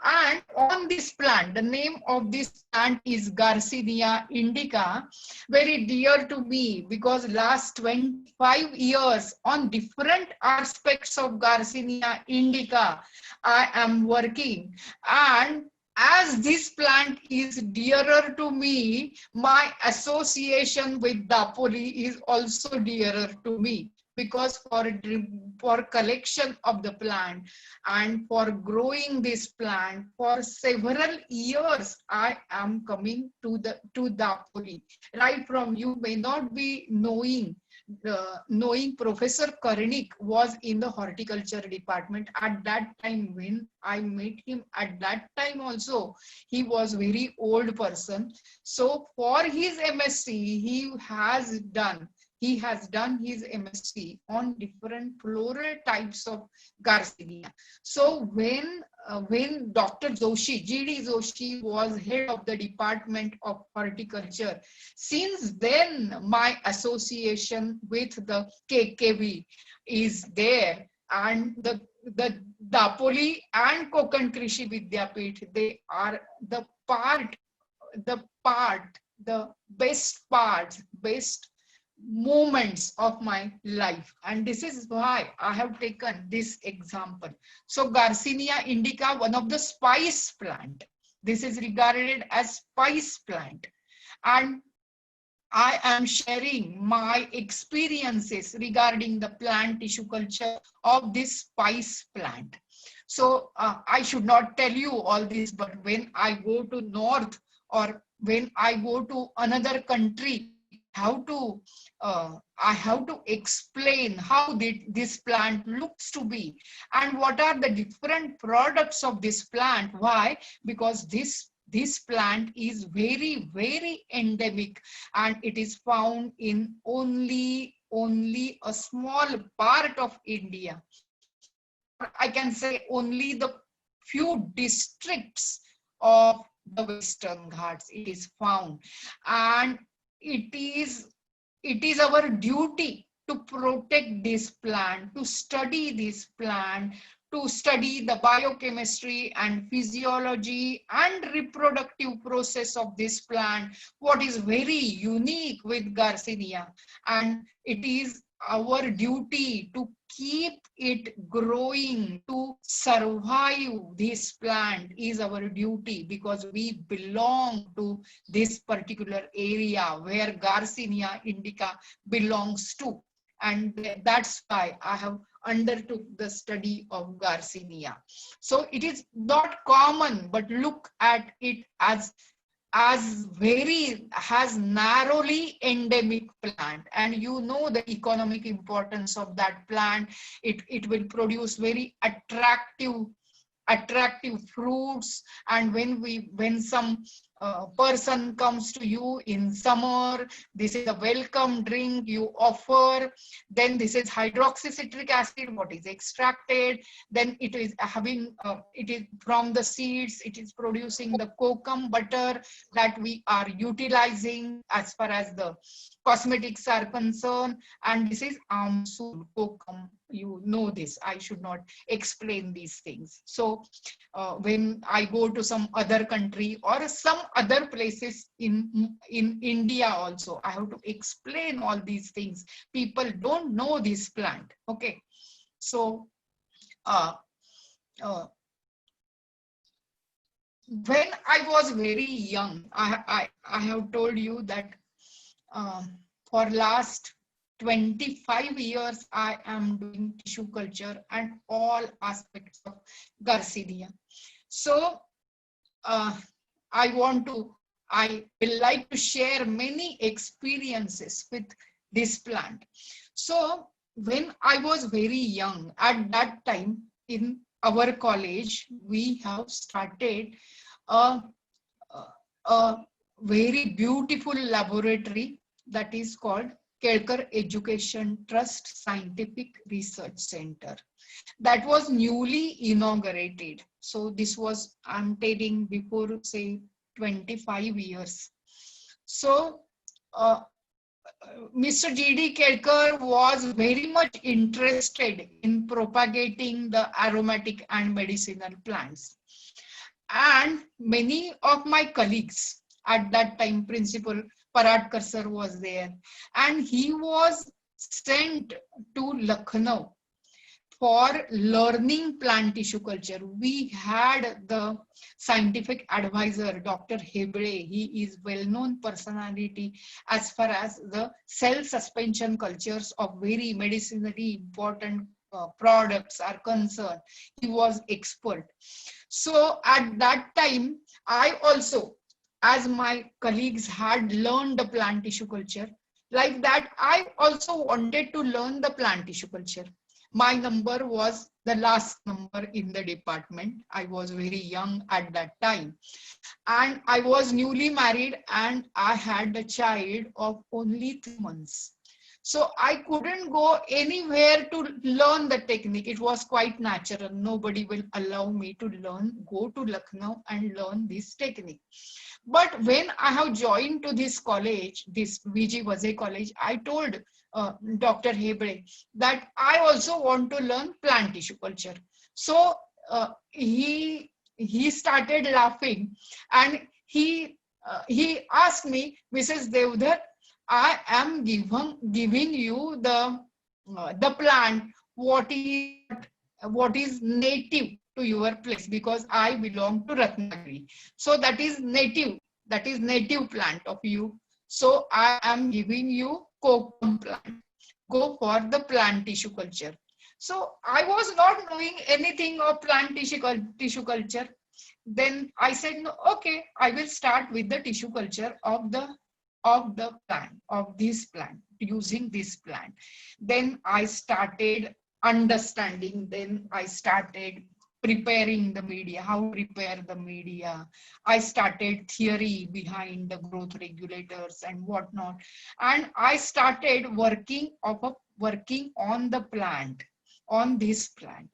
And on this plant, the name of this plant is Garcinia indica, very dear to me because last 25 years on different aspects of Garcinia indica I am working. And as this plant is dearer to me, my association with Dapoli is also dearer to me, because for collection of the plant and for growing this plant for several years, I am coming to Dapoli. Right from, you may not be knowing Professor Karnik was in the horticulture department at that time. When I met him at that time also, he was very old person. So for his MSc, he has done his MSc on different floral types of Garcinia. So when Dr. Joshi, G.D. Joshi was head of the Department of Horticulture, since then my association with the KKV is there, and the Dapoli and Konkan Krishi Vidyapith, they are the best moments of my life, and this is why I have taken this example. So Garcinia indica, one of the spice plant, this is regarded as spice plant, and I am sharing my experiences regarding the plant tissue culture of this spice plant. So I should not tell you all this, but when I go to north or when I go to another country, I have to explain how this plant looks to be and what are the different products of this plant. Why? Because this plant is very, very endemic, and it is found in only a small part of India. I can say only the few districts of the Western Ghats it is found, and it is our duty to protect this plant, to study this plant, to study the biochemistry and physiology and reproductive process of this plant, what is very unique with Garcinia. And it is our duty to keep it growing, to survive this plant is our duty, because we belong to this particular area where Garcinia indica belongs to. And that's why I have undertook the study of Garcinia. So it is not common, but look at it as narrowly endemic plant, and you know the economic importance of that plant. It will produce very attractive fruits, and when some person comes to you in summer, this is a welcome drink you offer. Then this is hydroxycitric acid what is extracted, then it is having it is from the seeds, it is producing the kokum butter that we are utilizing as far as the cosmetics are concerned. And this is Amsul kokum, you know this, I should not explain these things. So when I go to some other country or some other places in India also, I have to explain all these things. People don't know this plant. Okay, so when I was very young, I have told you that for last 25 years, I am doing tissue culture and all aspects of Garcinia. So I will like to share many experiences with this plant. So when I was very young, at that time in our college, we have started a very beautiful laboratory that is called Kelkar Education Trust Scientific Research Center. That was newly inaugurated. So this was, I'm telling, before say 25 years. So Mr. G.D. Kelkar was very much interested in propagating the aromatic and medicinal plants. And many of my colleagues at that time, Principal Paradkar sir was there, and he was sent to Lucknow for learning plant tissue culture. We had the scientific advisor, Dr. Hebre. He is well-known personality as far as the cell suspension cultures of very medicinally important products are concerned. He was expert. So at that time, I also, as my colleagues had learned the plant tissue culture, like that, I also wanted to learn the plant tissue culture. My number was the last number in the department. I was very young at that time. And I was newly married and I had a child of only 3 months. So I couldn't go anywhere to learn the technique. It was quite natural. Nobody will allow me to go to Lucknow and learn this technique. But when I have joined to this college, this VG Vaze college, I told Dr. Hebre that I also want to learn plant tissue culture. So he started laughing and he asked me, Mrs. Devdar, I am giving you the plant what is native to your place, because I belong to Ratnagiri. So that is native plant of you. So I am giving you kokum plant. Go for the plant tissue culture. So I was not knowing anything of plant tissue culture. Then I said, no, okay, I will start with the tissue culture of the plant, of this plant, using this plant. Then I started understanding, then I started preparing the media, how to prepare the media. I started theory behind the growth regulators and whatnot. And I started working on the plant, on this plant.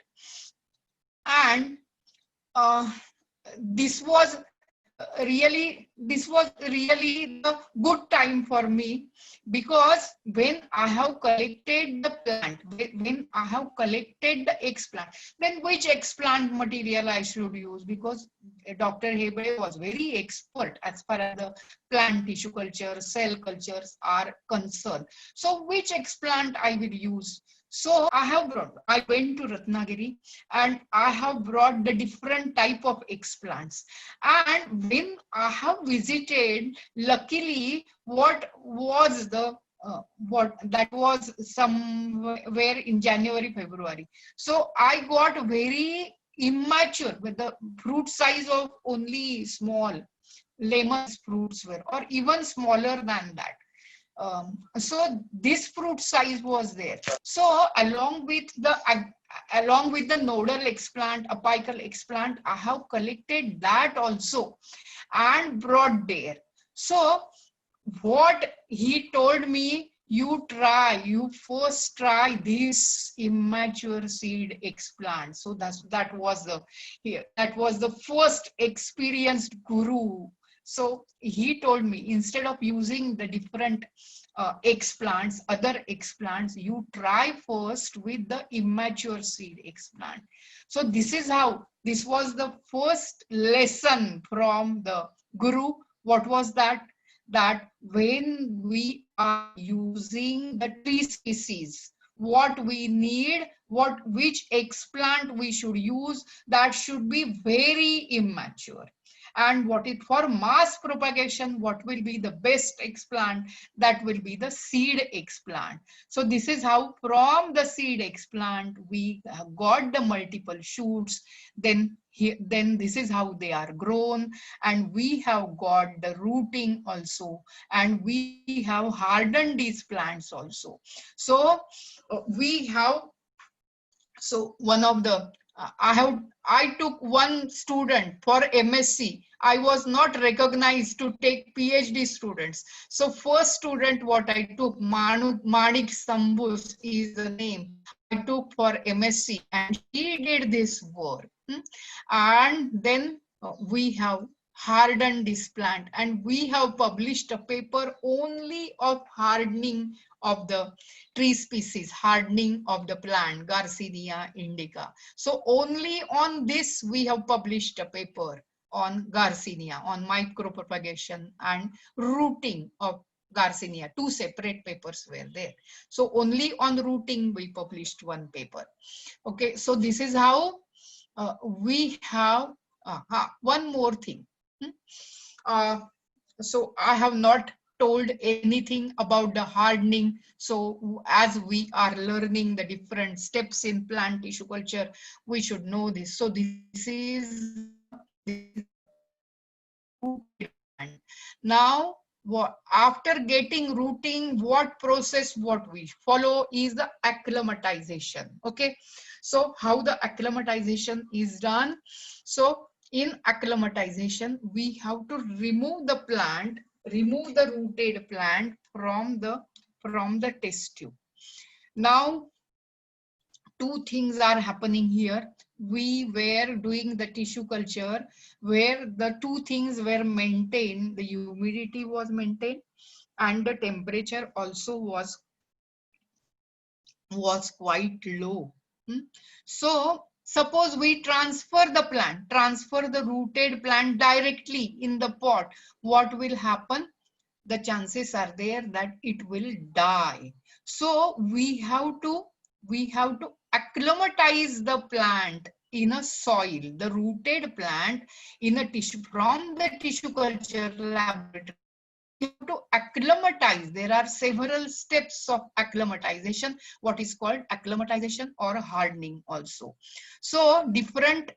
And uh, this was this was really the good time for me, because when I have collected the plant, when I have collected the explant, then which explant material I should use, because Dr. Hebde was very expert as far as the plant tissue culture, cell cultures are concerned. So which explant I will use? So I went to Ratnagiri and I have brought the different type of explants. And when I have visited, luckily, what that was somewhere in January, February. So I got very immature with the fruit size of only small lemon fruits were, or even smaller than that. So this fruit size was there. So along with the nodal explant, apical explant, I have collected that also and brought there. So what he told me, you first try this immature seed explant. So that was the first experienced guru. So he told me, instead of using the different other explants, you try first with the immature seed explant. So this was the first lesson from the guru. What was that? That when we are using the tree species, what we need, which explant we should use, that should be very immature. And what is for mass propagation, what will be the best explant? That will be the seed explant. So this is how from the seed explant we have got the multiple shoots. Then this is how they are grown, and we have got the rooting also, and we have hardened these plants also. So we have, so one of the I took one student for MSc. I was not recognized to take PhD students. So first student what I took, Manik Sambus is the name I took for MSc, and she did this work. And then we have hardened this plant, and we have published a paper only of hardening of the tree species, hardening of the plant, Garcinia indica. So only on this we have published a paper on Garcinia, on micropropagation and rooting of Garcinia. Two separate papers were there. So only on rooting we published one paper. Okay, so this is how we have one more thing. So I have not told anything about the hardening. So as we are learning the different steps in plant tissue culture, we should know this. So this is now after getting rooting, what process what we follow is the acclimatization. Okay, so how the acclimatization is done? So in acclimatization, we have to remove the plant, remove the rooted plant from the test tube. Now two things are happening here. We were doing the tissue culture where the two things were maintained, the humidity was maintained and the temperature also was quite low. So suppose we transfer the rooted plant directly in the pot, what will happen? The chances are there that it will die. So we have to acclimatize the plant in a soil, the rooted plant in a tissue from the tissue culture laboratory. You have to acclimatize. There are several steps of acclimatization, what is called acclimatization or hardening also. So different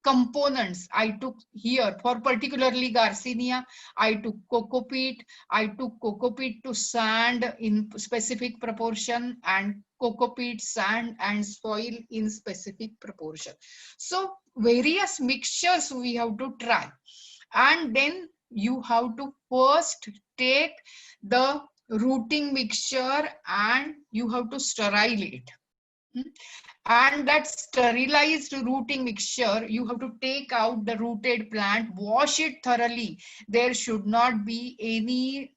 components I took here for particularly Garcinia. I took coco peat. I took coco peat to sand in specific proportion, and coco peat, sand and soil in specific proportion. So various mixtures we have to try, and then you have to first take the rooting mixture and you have to sterile it. And that sterilized rooting mixture, you have to take out the rooted plant, wash it thoroughly. There should not be any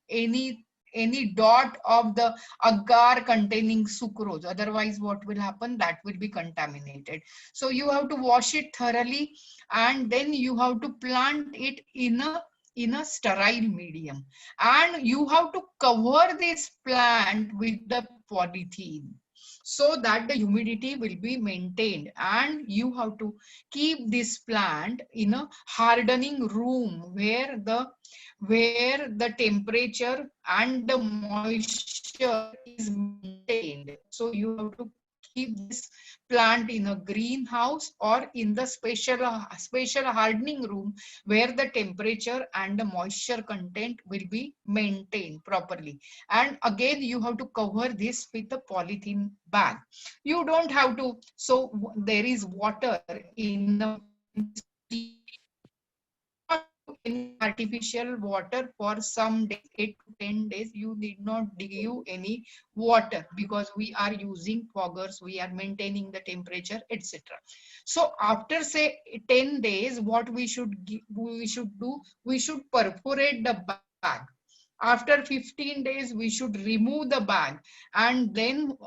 dot of the agar containing sucrose. Otherwise, what will happen? That will be contaminated. So you have to wash it thoroughly, and then you have to plant it in a sterile medium, and you have to cover this plant with the polythene so that the humidity will be maintained. And you have to keep this plant in a hardening room where the temperature and the moisture is maintained. So you have to keep this plant in a greenhouse or in the special hardening room where the temperature and the moisture content will be maintained properly. And again, you have to cover this with a polythene bag. You don't have to, so there is water in the artificial water for some days, 8 to 10 days. You need not give any water because we are using foggers, we are maintaining the temperature, etc. So after say 10 days, what we should do, we should perforate the bag. After 15 days, we should remove the bag, and then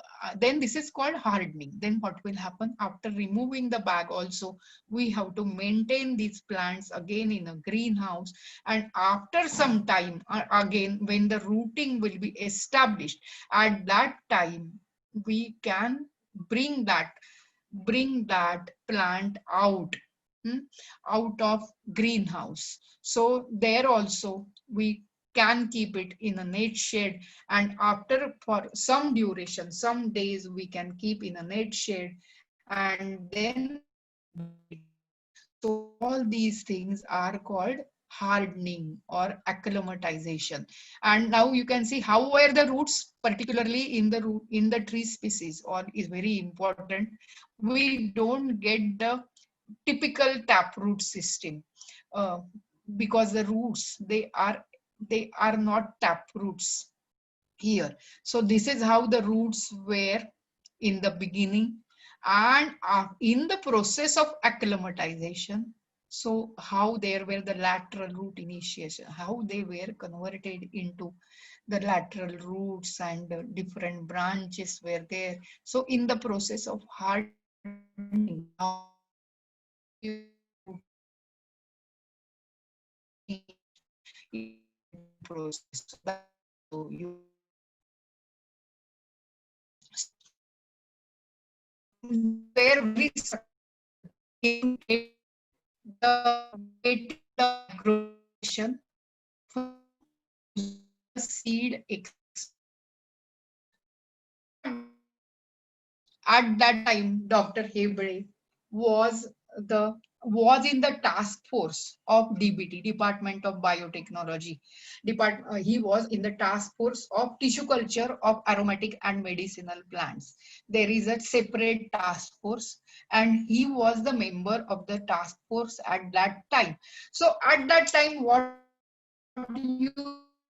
this is called hardening. Then what will happen after removing the bag? Also, we have to maintain these plants again in a greenhouse, and after some time, again when the rooting will be established, at that time we can bring that plant out out of greenhouse. So there also we can keep it in a net shade, and after for some duration, some days, we can keep in a net shade, and then so all these things are called hardening or acclimatization. And now you can see how were the roots, particularly in the tree species, or is very important. We don't get the typical taproot system uh, because the roots, they are not tap roots here. So this is how the roots were in the beginning, and in the process of acclimatization, so how there were the lateral root initiation, how they were converted into the lateral roots, and different branches were there. So in the process of hardening, process. So you were very the migration seed at that time. Dr. Hebre was in the task force of DBT, Department of Biotechnology. He was in the task force of tissue culture of aromatic and medicinal plants. There is a separate task force, and he was the member of the task force at that time. So at that time, what you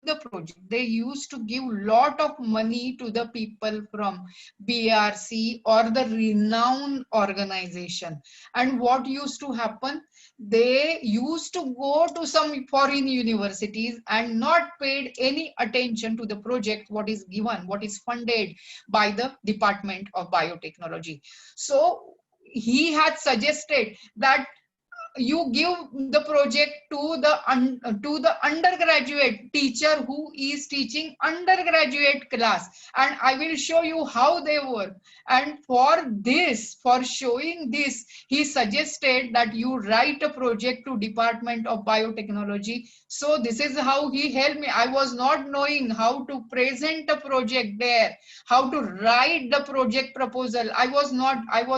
the project, they used to give lot of money to the people from BRC or the renowned organization. And what used to happen, they used to go to some foreign universities and not paid any attention to the project, what is given, what is funded by the Department of Biotechnology. So he had suggested that you give the project to the undergraduate teacher who is teaching undergraduate class, and I will show you how they work. And for showing this, he suggested that you write a project to Department of Biotechnology. So this is how he helped me. I was not knowing how to present a project there, how to write the project proposal. I was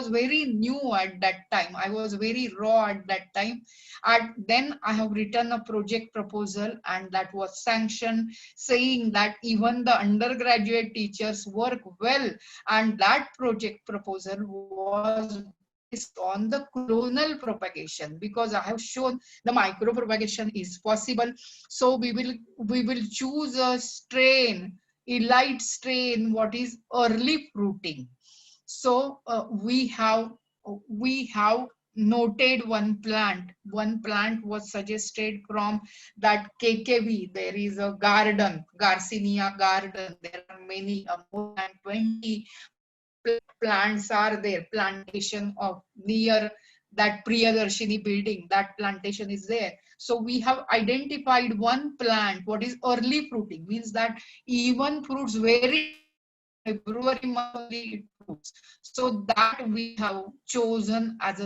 very new at that time. I was very raw at that time. And then I have written a project proposal, and that was sanctioned, saying that even the undergraduate teachers work well. And that project proposal was based on the clonal propagation, because I have shown the micropropagation is possible. So we will choose a strain, elite strain, what is early fruiting. So we have noted one plant. One plant was suggested from that KKV. There is a garden, Garcinia garden. There are many, more than 20 plants are there. Plantation of near that Priyadarshini building, that plantation is there. So we have identified one plant. What is early fruiting? Means that even fruits very February month only it fruits. So that we have chosen as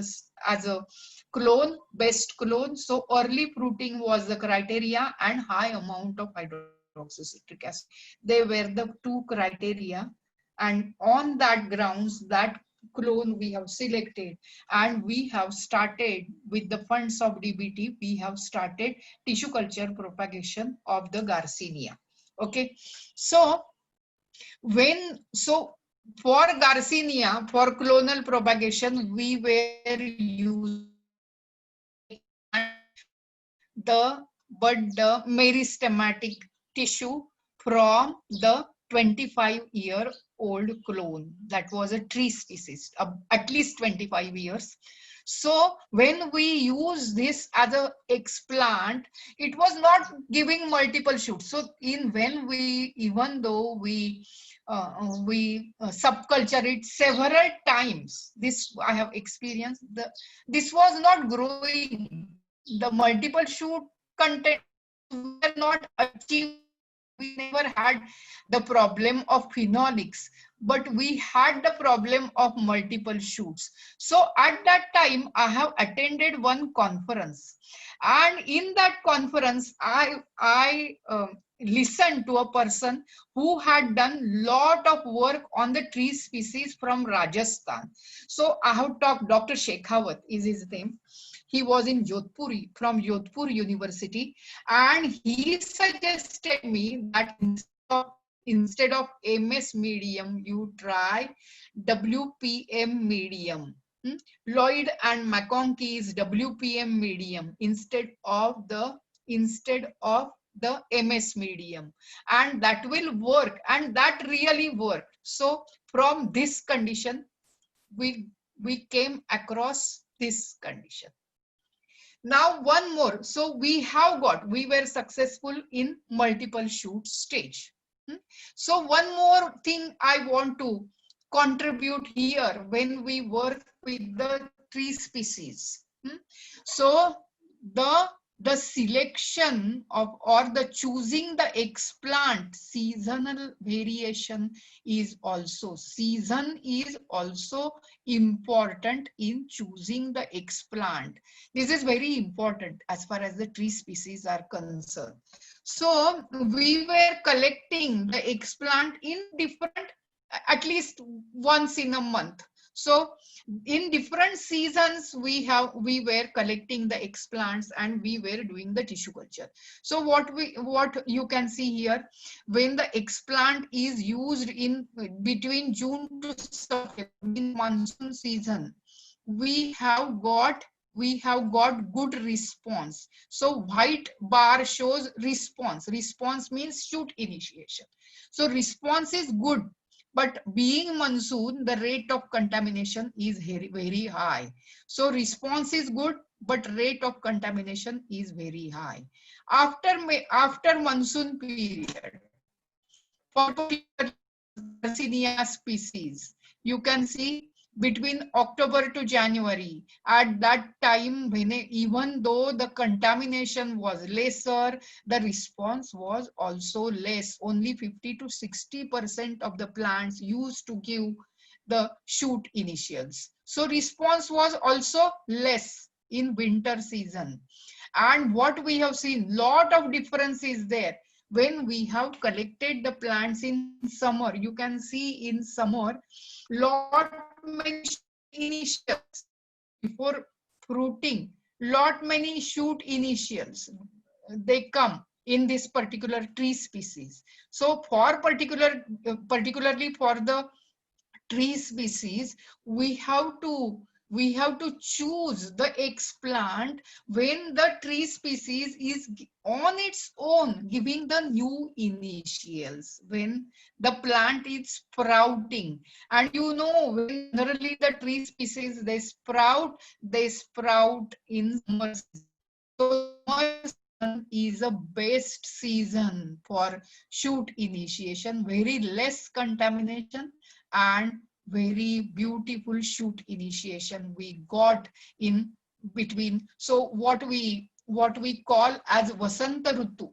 a clone, best clone. So early fruiting was the criteria and high amount of hydroxycitric acid. They were the two criteria, and on that grounds that clone we have selected, and we have started with the funds of DBT. We have started tissue culture propagation of the Garcinia. Okay, so for Garcinia, for clonal propagation, we were using the meristematic tissue from the 25-year-old clone. That was a tree species, at least 25 years. So when we use this as a explant, it was not giving multiple shoots. So even though we subculture it several times, this I have experienced, this was not growing. The multiple shoot content were not achieved. We never had the problem of phenolics, but we had the problem of multiple shoots. So at that time, I have attended one conference, and in that conference, I listened to a person who had done lot of work on the tree species from Rajasthan. So I have talked, Dr. Shekhawat is his name. He was in Jodhpur, from Jodhpur University, and he suggested me that instead of MS medium, you try WPM medium. Lloyd and McConkey's WPM medium instead of the MS medium, and that will work, and that really worked. So from this condition, we came across this condition. Now one more. So we were successful in multiple shoot stage. So one more thing I want to contribute here when we work with the tree species. So the selection of, or the choosing the explant, seasonal variation is also, season is also important in choosing the explant. This is very important as far as the tree species are concerned. So we were collecting the explant in different, at least once in a month. So in different seasons, we were collecting the explants and we were doing the tissue culture. So what you can see here, when the explant is used in between June to September, in monsoon season, we have got good response. So white bar shows response. Response means shoot initiation. So response is good. But being monsoon, the rate of contamination is very, very high. So response is good, but rate of contamination is very high. After monsoon period, for Garcinia species, you can see between October to January, at that time, when even though the contamination was lesser, the response was also less. Only 50 to 60% of the plants used to give the shoot initials. So response was also less in winter season. And what we have seen, lot of difference is there. When we have collected the plants in summer, you can see in summer, lot many initials before fruiting, lot many shoot initials, they come in this particular tree species. So for particularly for the tree species, we have to we have to choose the explant when the tree species is on its own giving the new initials, when the plant is sprouting. And you know, when generally the tree species they sprout in summer season. So summer season is a best season for shoot initiation, very less contamination and very beautiful shoot initiation we got in between. So what we call as Vasanta Rutu,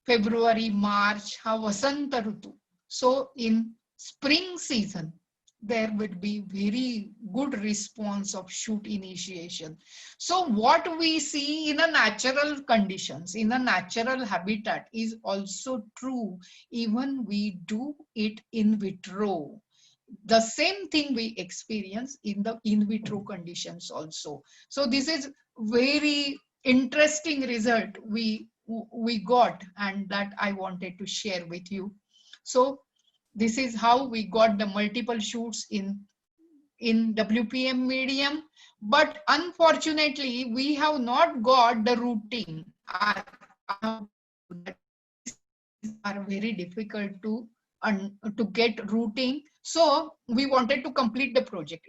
February, March, Vasanta Rutu. So in spring season, there would be very good response of shoot initiation. So what we see in a natural conditions, in a natural habitat is also true, even we do it in vitro. The same thing we experience in the in vitro conditions also. So this is very interesting result we got, and that I wanted to share with you. So this is how we got the multiple shoots in WPM medium, but unfortunately we have not got the routing. Are very difficult to get routing. So we wanted to complete the project.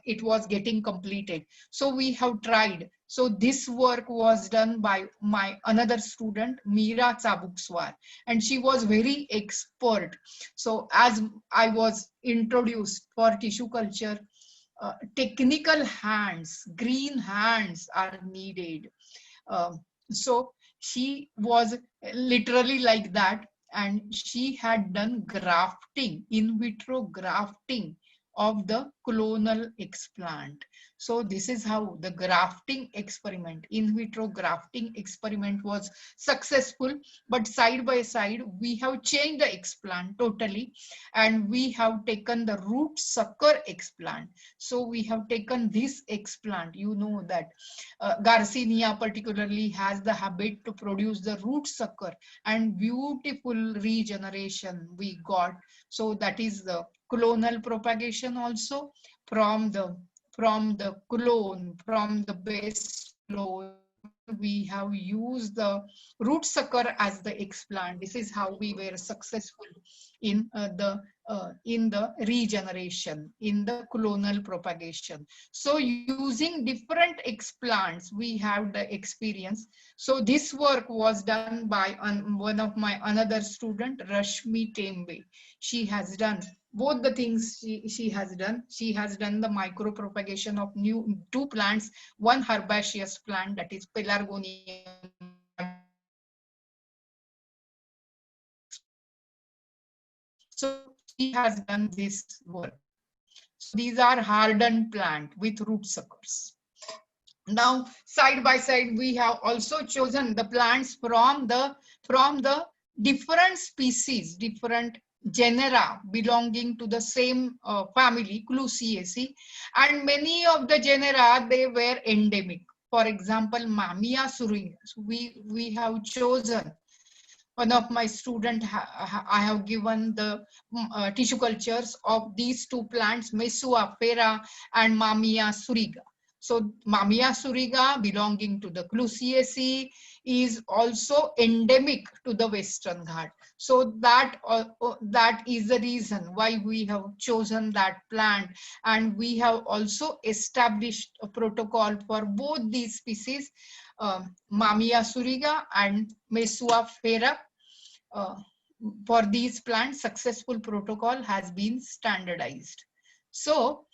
It was getting completed. So we have tried. So this work was done by my another student, Meera Chabukswar, and she was very expert. So as I was introduced for tissue culture, technical hands, green hands are needed. So she was literally like that, and she had done grafting, in vitro grafting of the clonal explant. So this is how the grafting experiment, in vitro grafting experiment was successful. But side by side, we have changed the explant totally, and we have taken the root sucker explant. So we have taken this explant, you know that Garcinia particularly has the habit to produce the root sucker, and beautiful regeneration we got. So that is the clonal propagation also from the clone, from the base clone. We have used the root sucker as the explant. This is how we were successful in the regeneration, in the clonal propagation. So using different explants, we have the experience. So this work was done by one of my another student, Rashmi Tembe. She has done both the things. She has done the micro propagation of new two plants, one herbaceous plant, that is Pelargonium. So she has done this work. So these are hardened plant with root suckers. Now side by side, we have also chosen the plants from the different species, different genera belonging to the same family, Clusiaceae, and many of the genera, they were endemic. For example, Mamiya syringa. So we have chosen, one of my student, I have given the tissue cultures of these two plants, Mesua fera and Mamiya syringa. So Mamiya syringa, belonging to the Clusiaceae, is also endemic to the Western Ghat. So that is the reason why we have chosen that plant, and we have also established a protocol for both these species, Mamiya syringa and Mesua fera. For these plants, successful protocol has been standardized. So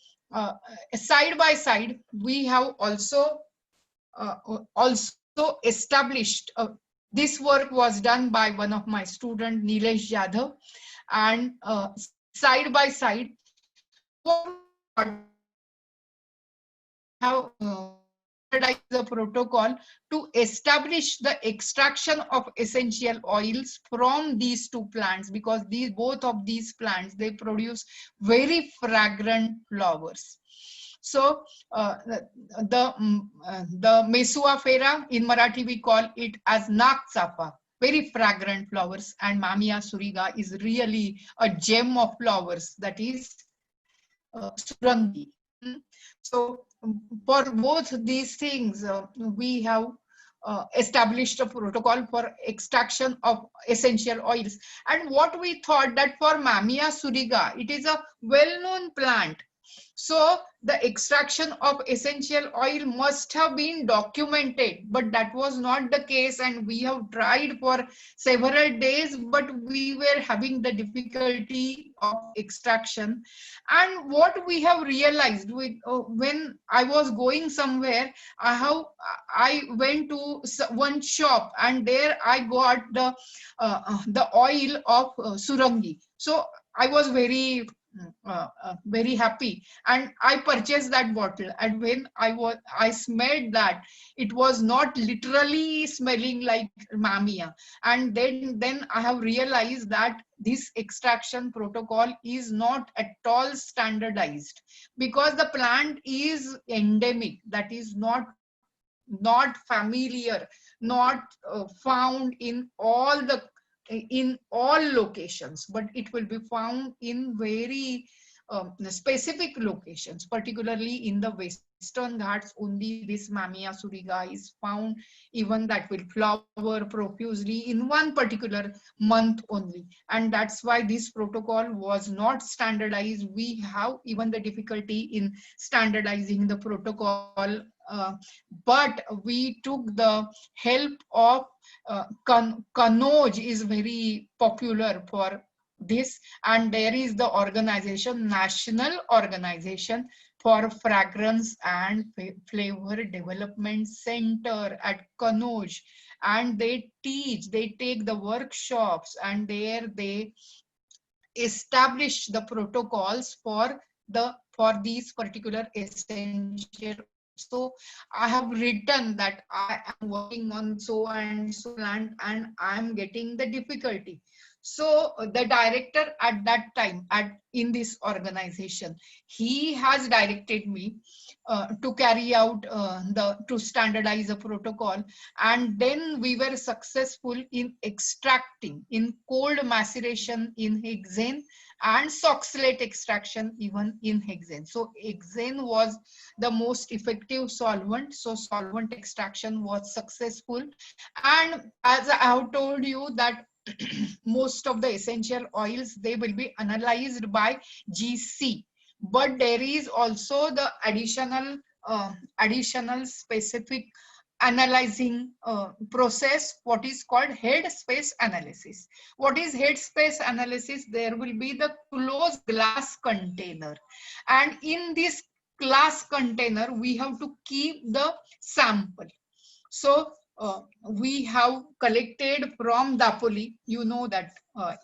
side by side, we have also established, this work was done by one of my student, Nilesh Jadhav, and side by side, have the protocol to establish the extraction of essential oils from these two plants, because both of these plants, they produce very fragrant flowers. So the Mesua fera, in Marathi we call it as Nak Chafa, very fragrant flowers, and Mamiya syringa is really a gem of flowers, that is Surangi. So for both these things, we have established a protocol for extraction of essential oils. And what we thought that for Mamia suriga, it is a well-known plant. So the extraction of essential oil must have been documented, but that was not the case. And we have tried for several days, but we were having the difficulty of extraction. And what we have realized with, when I was going somewhere, I went to one shop and there I got the oil of Surangi. So I was very happy, and I purchased that bottle. And when I smelled that, it was not literally smelling like Mamia. And then I have realized that this extraction protocol is not at all standardized, because the plant is endemic, that is not familiar, not found in all locations, but it will be found in very specific locations, particularly in the Western Ghats. Only this Mamia suriga is found, even that will flower profusely in one particular month only. And that's why this protocol was not standardized. We have even the difficulty in standardizing the protocol, but we took the help of Kanoj is very popular for this, and there is the organization, National Organization for Fragrance and Flavor Development Center at Kanoj, and they take the workshops, and there they establish the protocols for these particular essential. So I have written that I am working on so and so plant and I am getting the difficulty. So the director at that time in this organization, he has directed me to carry out to standardize a protocol. And then we were successful in extracting in cold maceration in hexane and soxalate extraction even in hexane. So hexane was the most effective solvent. So solvent extraction was successful. And as I have told you that most of the essential oils, they will be analyzed by GC. But there is also the additional specific analyzing process, what is called head space analysis. What is head space analysis? There will be the closed glass container, and in this glass container we have to keep the sample. So we have collected from Dapoli. You know that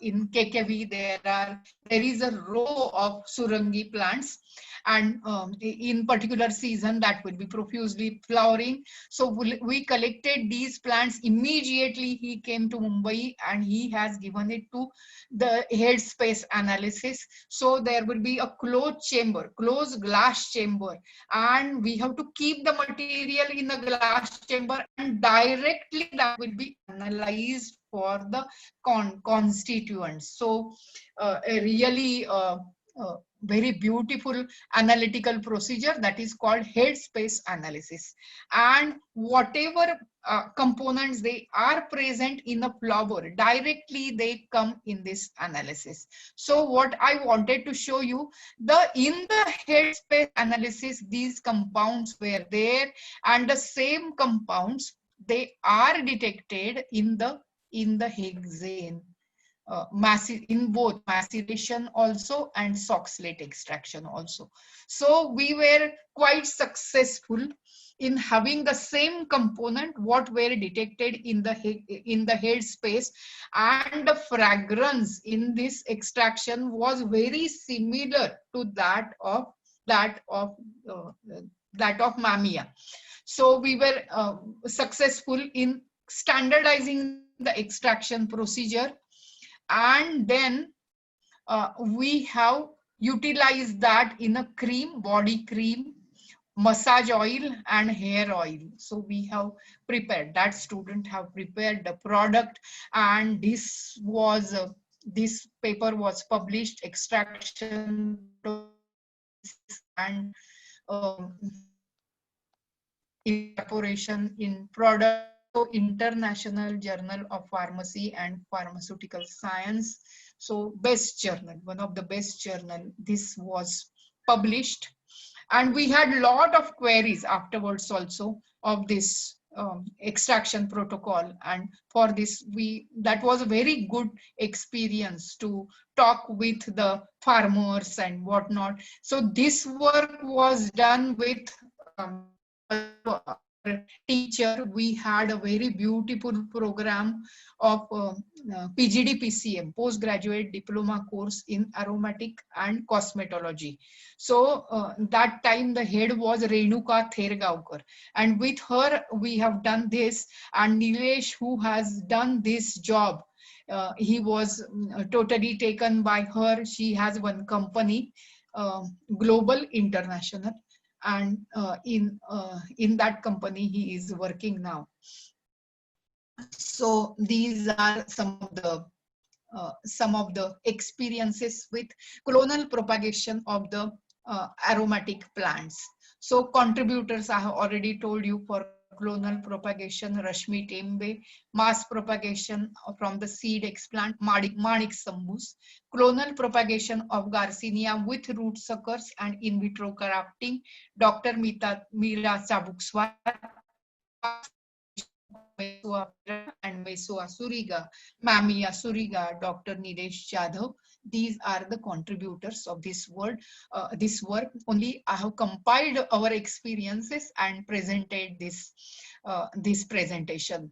in KKV there is a row of Surangi plants, and in particular season that will be profusely flowering. So we collected these plants immediately. He came to Mumbai and he has given it to the head space analysis. So there will be a closed glass chamber, and we have to keep the material in the glass chamber, and directly that will be analyzed for the constituents. So a really very beautiful analytical procedure that is called head space analysis. And whatever components they are present in a flower, directly they come in this analysis. So what I wanted to show you, in the head space analysis, these compounds were there, and the same compounds, they are detected in the hexane. In both maceration also and soxalate extraction also. So we were quite successful in having the same component what were detected in the head space, and the fragrance in this extraction was very similar to that of Mamia. So we were successful in standardizing the extraction procedure. And then we have utilized that in a cream, body cream, massage oil and hair oil. So we have prepared, that student have prepared the product, and this paper was published, extraction and evaporation in product. International Journal of Pharmacy and Pharmaceutical Science. So best journal, one of the best journal. This was published, and we had a lot of queries afterwards also of this extraction protocol, and for this that was a very good experience to talk with the farmers and whatnot. So this work was done with teacher. We had a very beautiful program of PGD PCM, postgraduate diploma course in aromatic and cosmetology. So that time the head was Renuka Thergaonkar, and with her we have done this. And Nilesh, who has done this job, he was totally taken by her. She has one company, Global International, and in that company he is working now. So these are some of the experiences with clonal propagation of the aromatic plants. So contributors I have already told you. For clonal propagation, Rashmi Tembe; mass propagation from the seed explant, Manik Sambus; clonal propagation of Garcinia with root suckers and in vitro grafting, Dr. Meera Chabukswar; and Mesoa Suriga, Mamia Suriga, Dr. Nilesh Jadhav. These are the contributors of this work. Only I have compiled our experiences and presented this presentation.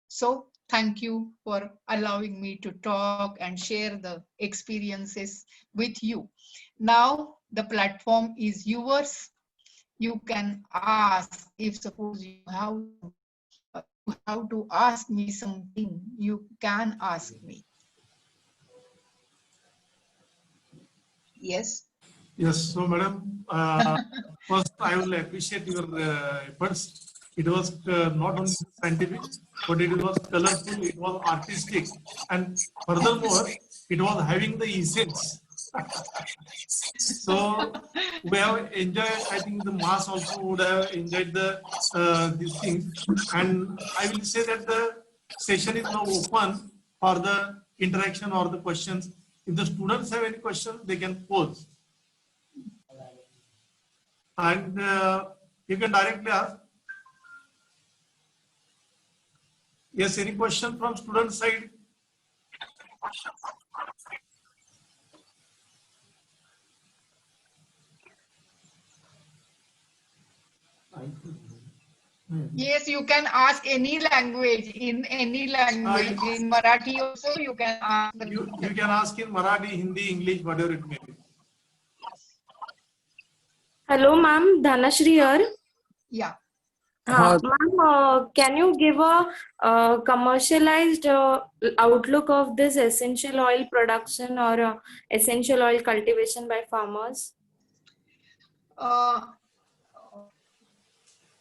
So thank you for allowing me to talk and share the experiences with you. Now the platform is yours. You can ask, if suppose you have to ask me something, you can ask me. Yes. Yes, so madam, first I will appreciate your efforts. It was not only scientific, but it was colorful, it was artistic, and furthermore, it was having the essence. So we have enjoyed. I think the mass also would have enjoyed these things, and I will say that the session is now open for the interaction or the questions. If the students have any questions, they can pose. And you can directly ask. Yes, any question from student side? Yes, you can ask any language, in any language. In Marathi also you can ask. You can ask in Marathi, Hindi, English, whatever it may be. Hello, ma'am. Dhanashri here. Yeah. Ma'am, can you give a commercialized outlook of this essential oil production or essential oil cultivation by farmers?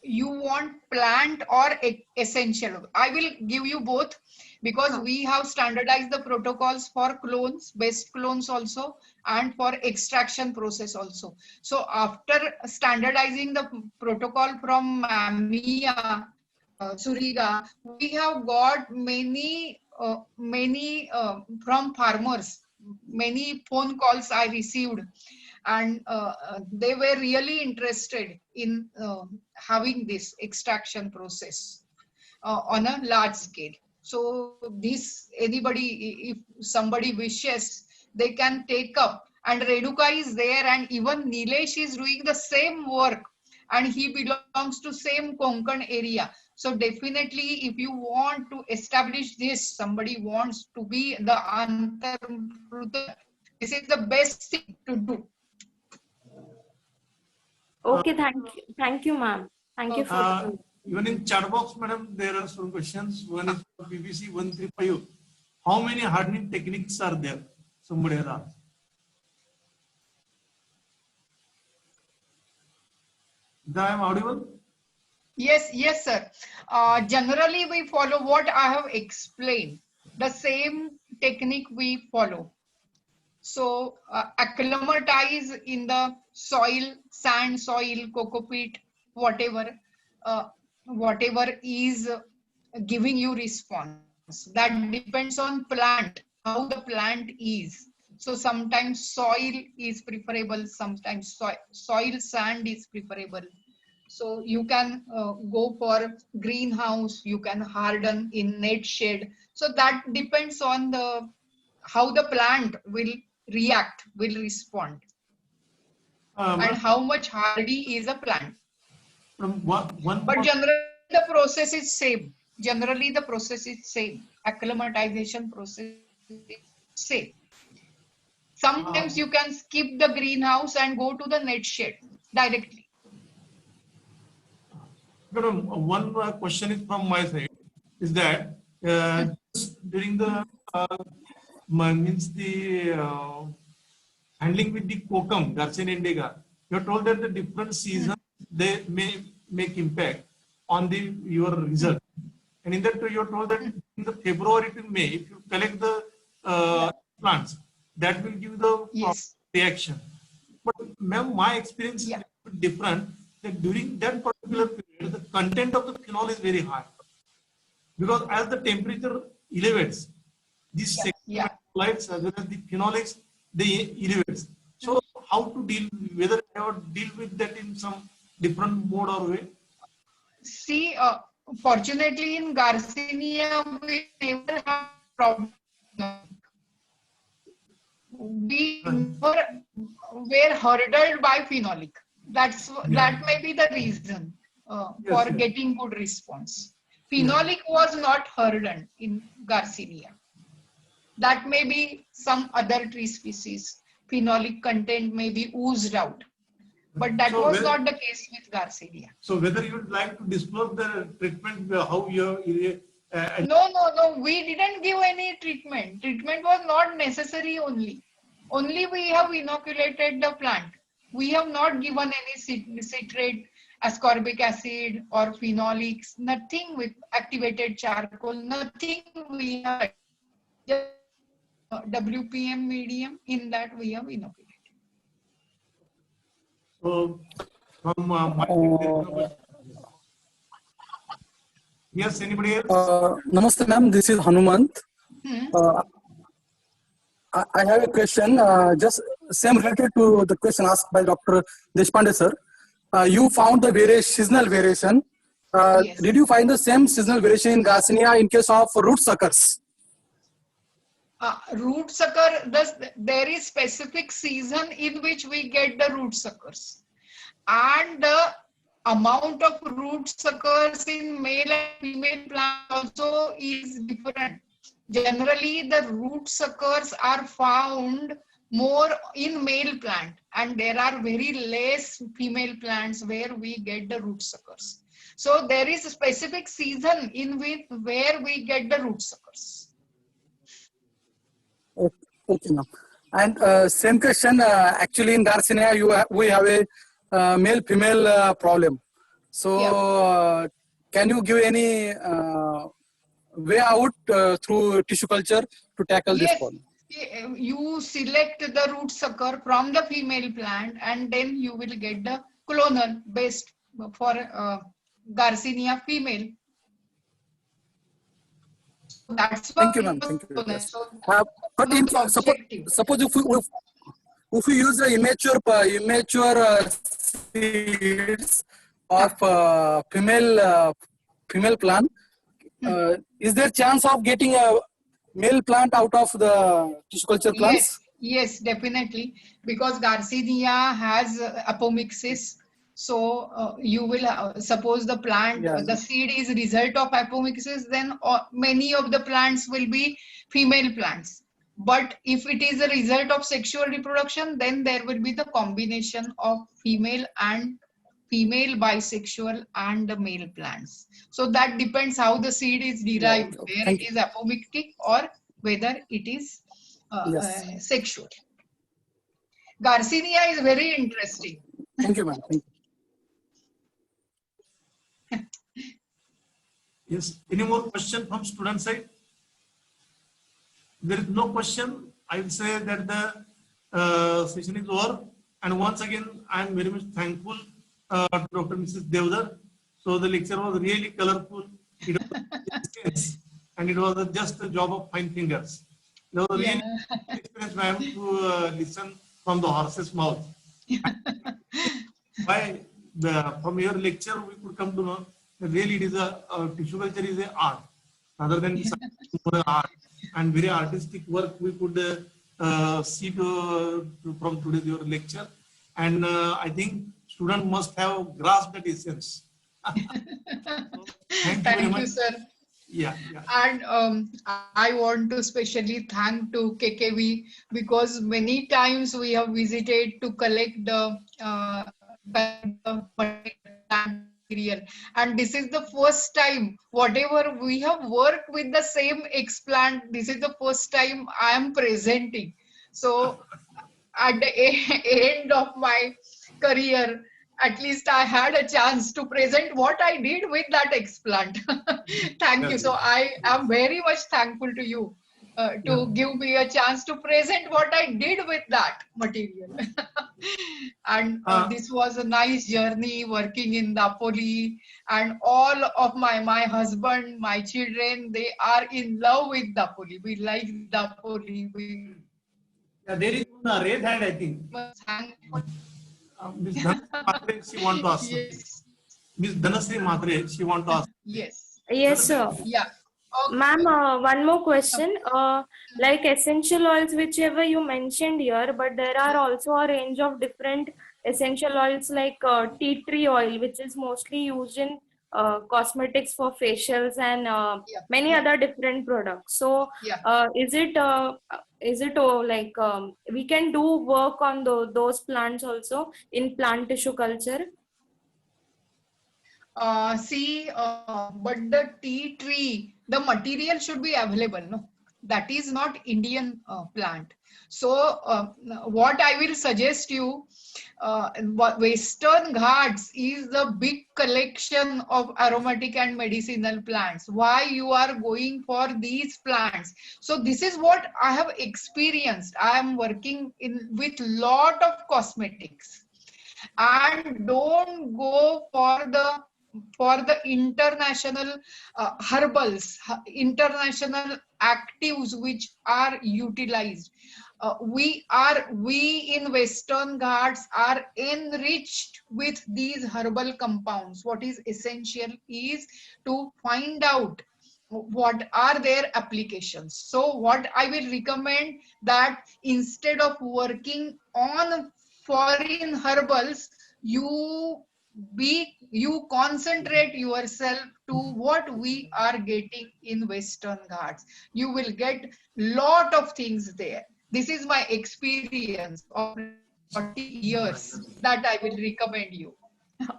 You want plant or essential? I will give you both, because we have standardized the protocols for clones, best clones also, and for extraction process also. So after standardizing the protocol from Mamia Suriga, we have got many from farmers. Many phone calls I received, and they were really interested in having this extraction process on a large scale. So this, anybody, if somebody wishes, they can take up. And Renuka is there, and even Nilesh is doing the same work, and he belongs to same Konkan area. So definitely, if you want to establish this, somebody wants to be the Antarpruta, this is the best thing to do. Okay, thank you, ma'am. Thank you for. Even in chat box, madam, there are some questions. One is for BBC 135. How many hardening techniques are there? Somebody has asked. I am audible? Yes, sir. Generally, we follow what I have explained. The same technique we follow. So acclimatize in the soil, sand, soil, cocopeat, whatever, whatever is giving you response. That depends on plant, how the plant is. So sometimes soil is preferable, sometimes soil sand is preferable. So you can go for greenhouse, you can harden in net shade. So that depends on the how the plant will react, will respond, and how much hardy is a plant. One But more, generally the process is same. Generally the process is same. Acclimatization process is same. Sometimes you can skip the greenhouse and go to the net shade directly. one question is from my side, is that just during the means the handling with the kokum, Garcinia indica, you are told that the different seasons they may make impact on the your result. And in that you are told that in the February to May, if you collect the plants, that will give the Yes. reaction. But ma'am, my experience is Yeah. different. That during that particular period, the content of the phenol is very high because as the temperature elevates, these Yeah. lights as well as the phenolics they elevates. So how to deal, whether I have deal with that in some different mode or way? See, fortunately in Garcinia, we never have problem. We never were hurdled by phenolic. That may be the reason for Yes. getting good response. Yeah. Phenolic was not hurdled in Garcinia. That may be some other tree species. Phenolic content may be oozed out. But that So was whe- not the case with Garcinia. So whether you would like to disclose the treatment, how you No. We didn't give any treatment. Treatment was not necessary only. Only we have inoculated the plant. We have not given any citrate, ascorbic acid or phenolics, nothing with activated charcoal, nothing we have. Just WPM medium, in that we have inoculated. so from my yes, anybody else? Namaste, ma'am. This is Hanumant. Hmm. I have a question, just same related to the question asked by Dr. Deshpande, sir. You found the seasonal variation. Yes. Did you find the same seasonal variation in Garcinia in case of root suckers? Root sucker, there is specific season in which we get the root suckers. And the amount of root suckers in male and female plants also is different. Generally, the root suckers are found more in male plant, and there are very less female plants where we get the root suckers. So there is a specific season in which where we get the root suckers. Okay, ma'am. And same question, actually in Garcinia, we have a male-female problem. So can you give any way out through tissue culture to tackle this Yes, problem? you select the root sucker from the female plant and then you will get the clonal based for Garcinia female. That's Thank you, why ma'am. Thank you. Yes. So But no in, objective. suppose if we use the immature seeds of female plant, is there chance of getting a male plant out of the tissue culture plants? Yes, definitely, because Garcinia has apomixis. So you will suppose the plant, the seed is result of apomixis, then many of the plants will be female plants. But if it is a result of sexual reproduction, then there will be the combination of female bisexual and the male plants. So that depends how the seed is derived, whether it is apomictic or whether it is sexual. Garcinia is very interesting. Thank you, ma'am. Thank you. Yes. Any more question from student side? There is no question. I will say that session is over. And once again, I am very much thankful to Dr. Mrs. Devdar. So the lecture was really colorful. It was intense, and it was just a job of fine fingers. It was a really Yeah. experience, ma'am, to listen from the horse's mouth. Why from your lecture we could come to know that really it is a tissue culture is a art rather than art, and very artistic work we could see from today's your lecture, and I think student must have grasped that essence. So, thank you very Thank you, much. sir. Yeah, yeah. And I want to specially thank to KKV, because many times we have visited to collect the material, and this is the first time whatever we have worked with the same explant, this is the first time I am presenting. So at the end of my career, at least I had a chance to present what I did with that explant. Thank you. So I am very much thankful to you to Yeah. give me a chance to present what I did with that material. And this was a nice journey working in Napoli, and all of my husband, my children, they are in love with Napoli. We like Napoli. We Yeah, there is one red hand, I think. must thankful. Miss Dhanasri Matre, she want to ask something. Yes. Miss Dhanasri Matre, she want to ask. Yes. Yes, sir. Yeah. Okay. Ma'am, one more question. Like essential oils, whichever you mentioned here, but there are also a range of different essential oils like tea tree oil, which is mostly used in cosmetics for facials and Yeah. many Yeah. other different products. So, Yeah. is it like we can do work on those plants also in plant tissue culture? But the tea tree, the material should be available, no? That is not Indian plant. So, what I will suggest you, Western Ghats is the big collection of aromatic and medicinal plants. Why you are going for these plants? So, this is what I have experienced. I am working with lot of cosmetics, and don't go for the international herbals, international actives which are utilized. We in Western Ghats are enriched with these herbal compounds. What is essential is to find out what are their applications. So what I will recommend, that instead of working on foreign herbals, you concentrate yourself to what we are getting in Western Ghats. You will get lot of things there. This is my experience of 40 years that I will recommend you.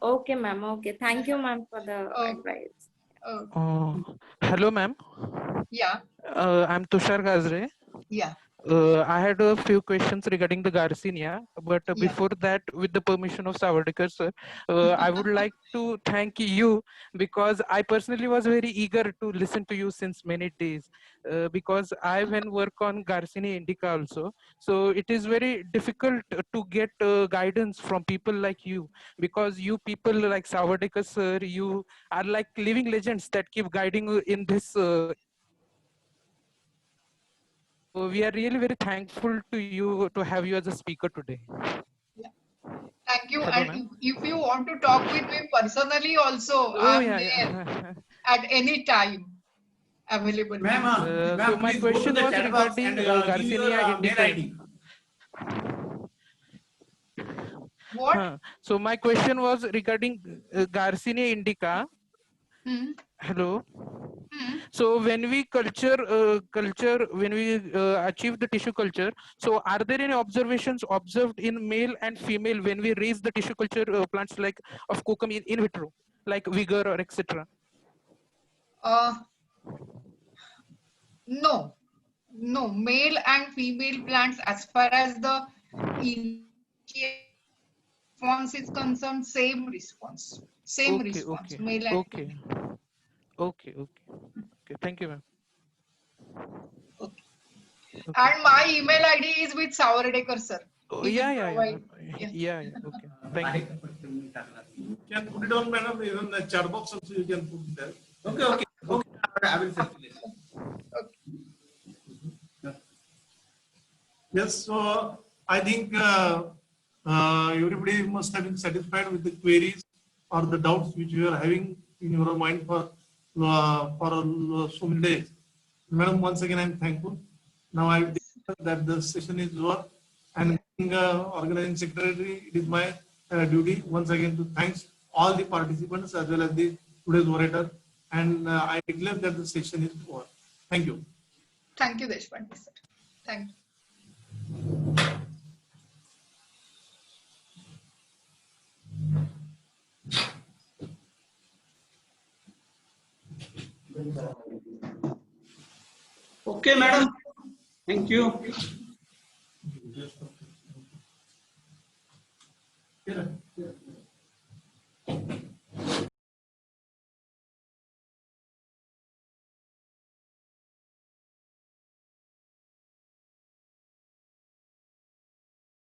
Okay, ma'am. Okay. Thank you, ma'am, for the Uh, advice. uh, Hello, ma'am. yeah, I'm Tushar Gazre. yeah, I had a few questions regarding the Garcinia, but yeah. before that, with the permission of Savardekar sir, I would like to thank you, because I personally was very eager to listen to you since many days, because I when work on Garcinia indica also, so it is very difficult to get guidance from people like you, because you people like Savardekar sir, you are like living legends that keep guiding in this. We are really very thankful to you to have you as a speaker today. Thank you. Hello, And ma'am. if you want to talk with me personally also, Oh, I am yeah, there yeah. at any time available. Ma'am, So ma'am, my please go to question the was chat box and regarding give your Garcinia mail indica. ID. What? So my question was regarding Garcinia indica. Hmm? Hello. Hmm? So when we when we achieve the tissue culture, so are there any observations observed in male and female when we raise the tissue culture plants like of kokum in vitro, like vigor or etc.? Uh, no, no. Male and female plants, as far as the initial response is concerned, same response. Same Okay, response, okay, male and okay, female. okay, okay. Okay, thank you, ma'am. Okay. And my email ID is with Savardekar sir. Oh, He will yeah. provide. Yeah. Okay. Thank you. You can put it on, madam, even the chat box also you can put it there. Okay. I will circulate. Yes, so I think everybody must have been satisfied with the queries or the doubts which you are having in your mind for so many days. Madam, once again, I'm thankful. Now I declare that the session is over, and being organizing secretary, it is my duty once again to thank all the participants as well as the today's orator, and I declare that the session is over. Thank you. Thank you, Deshpande sir. Thank you. Okay, madam. Thank you. Yeah.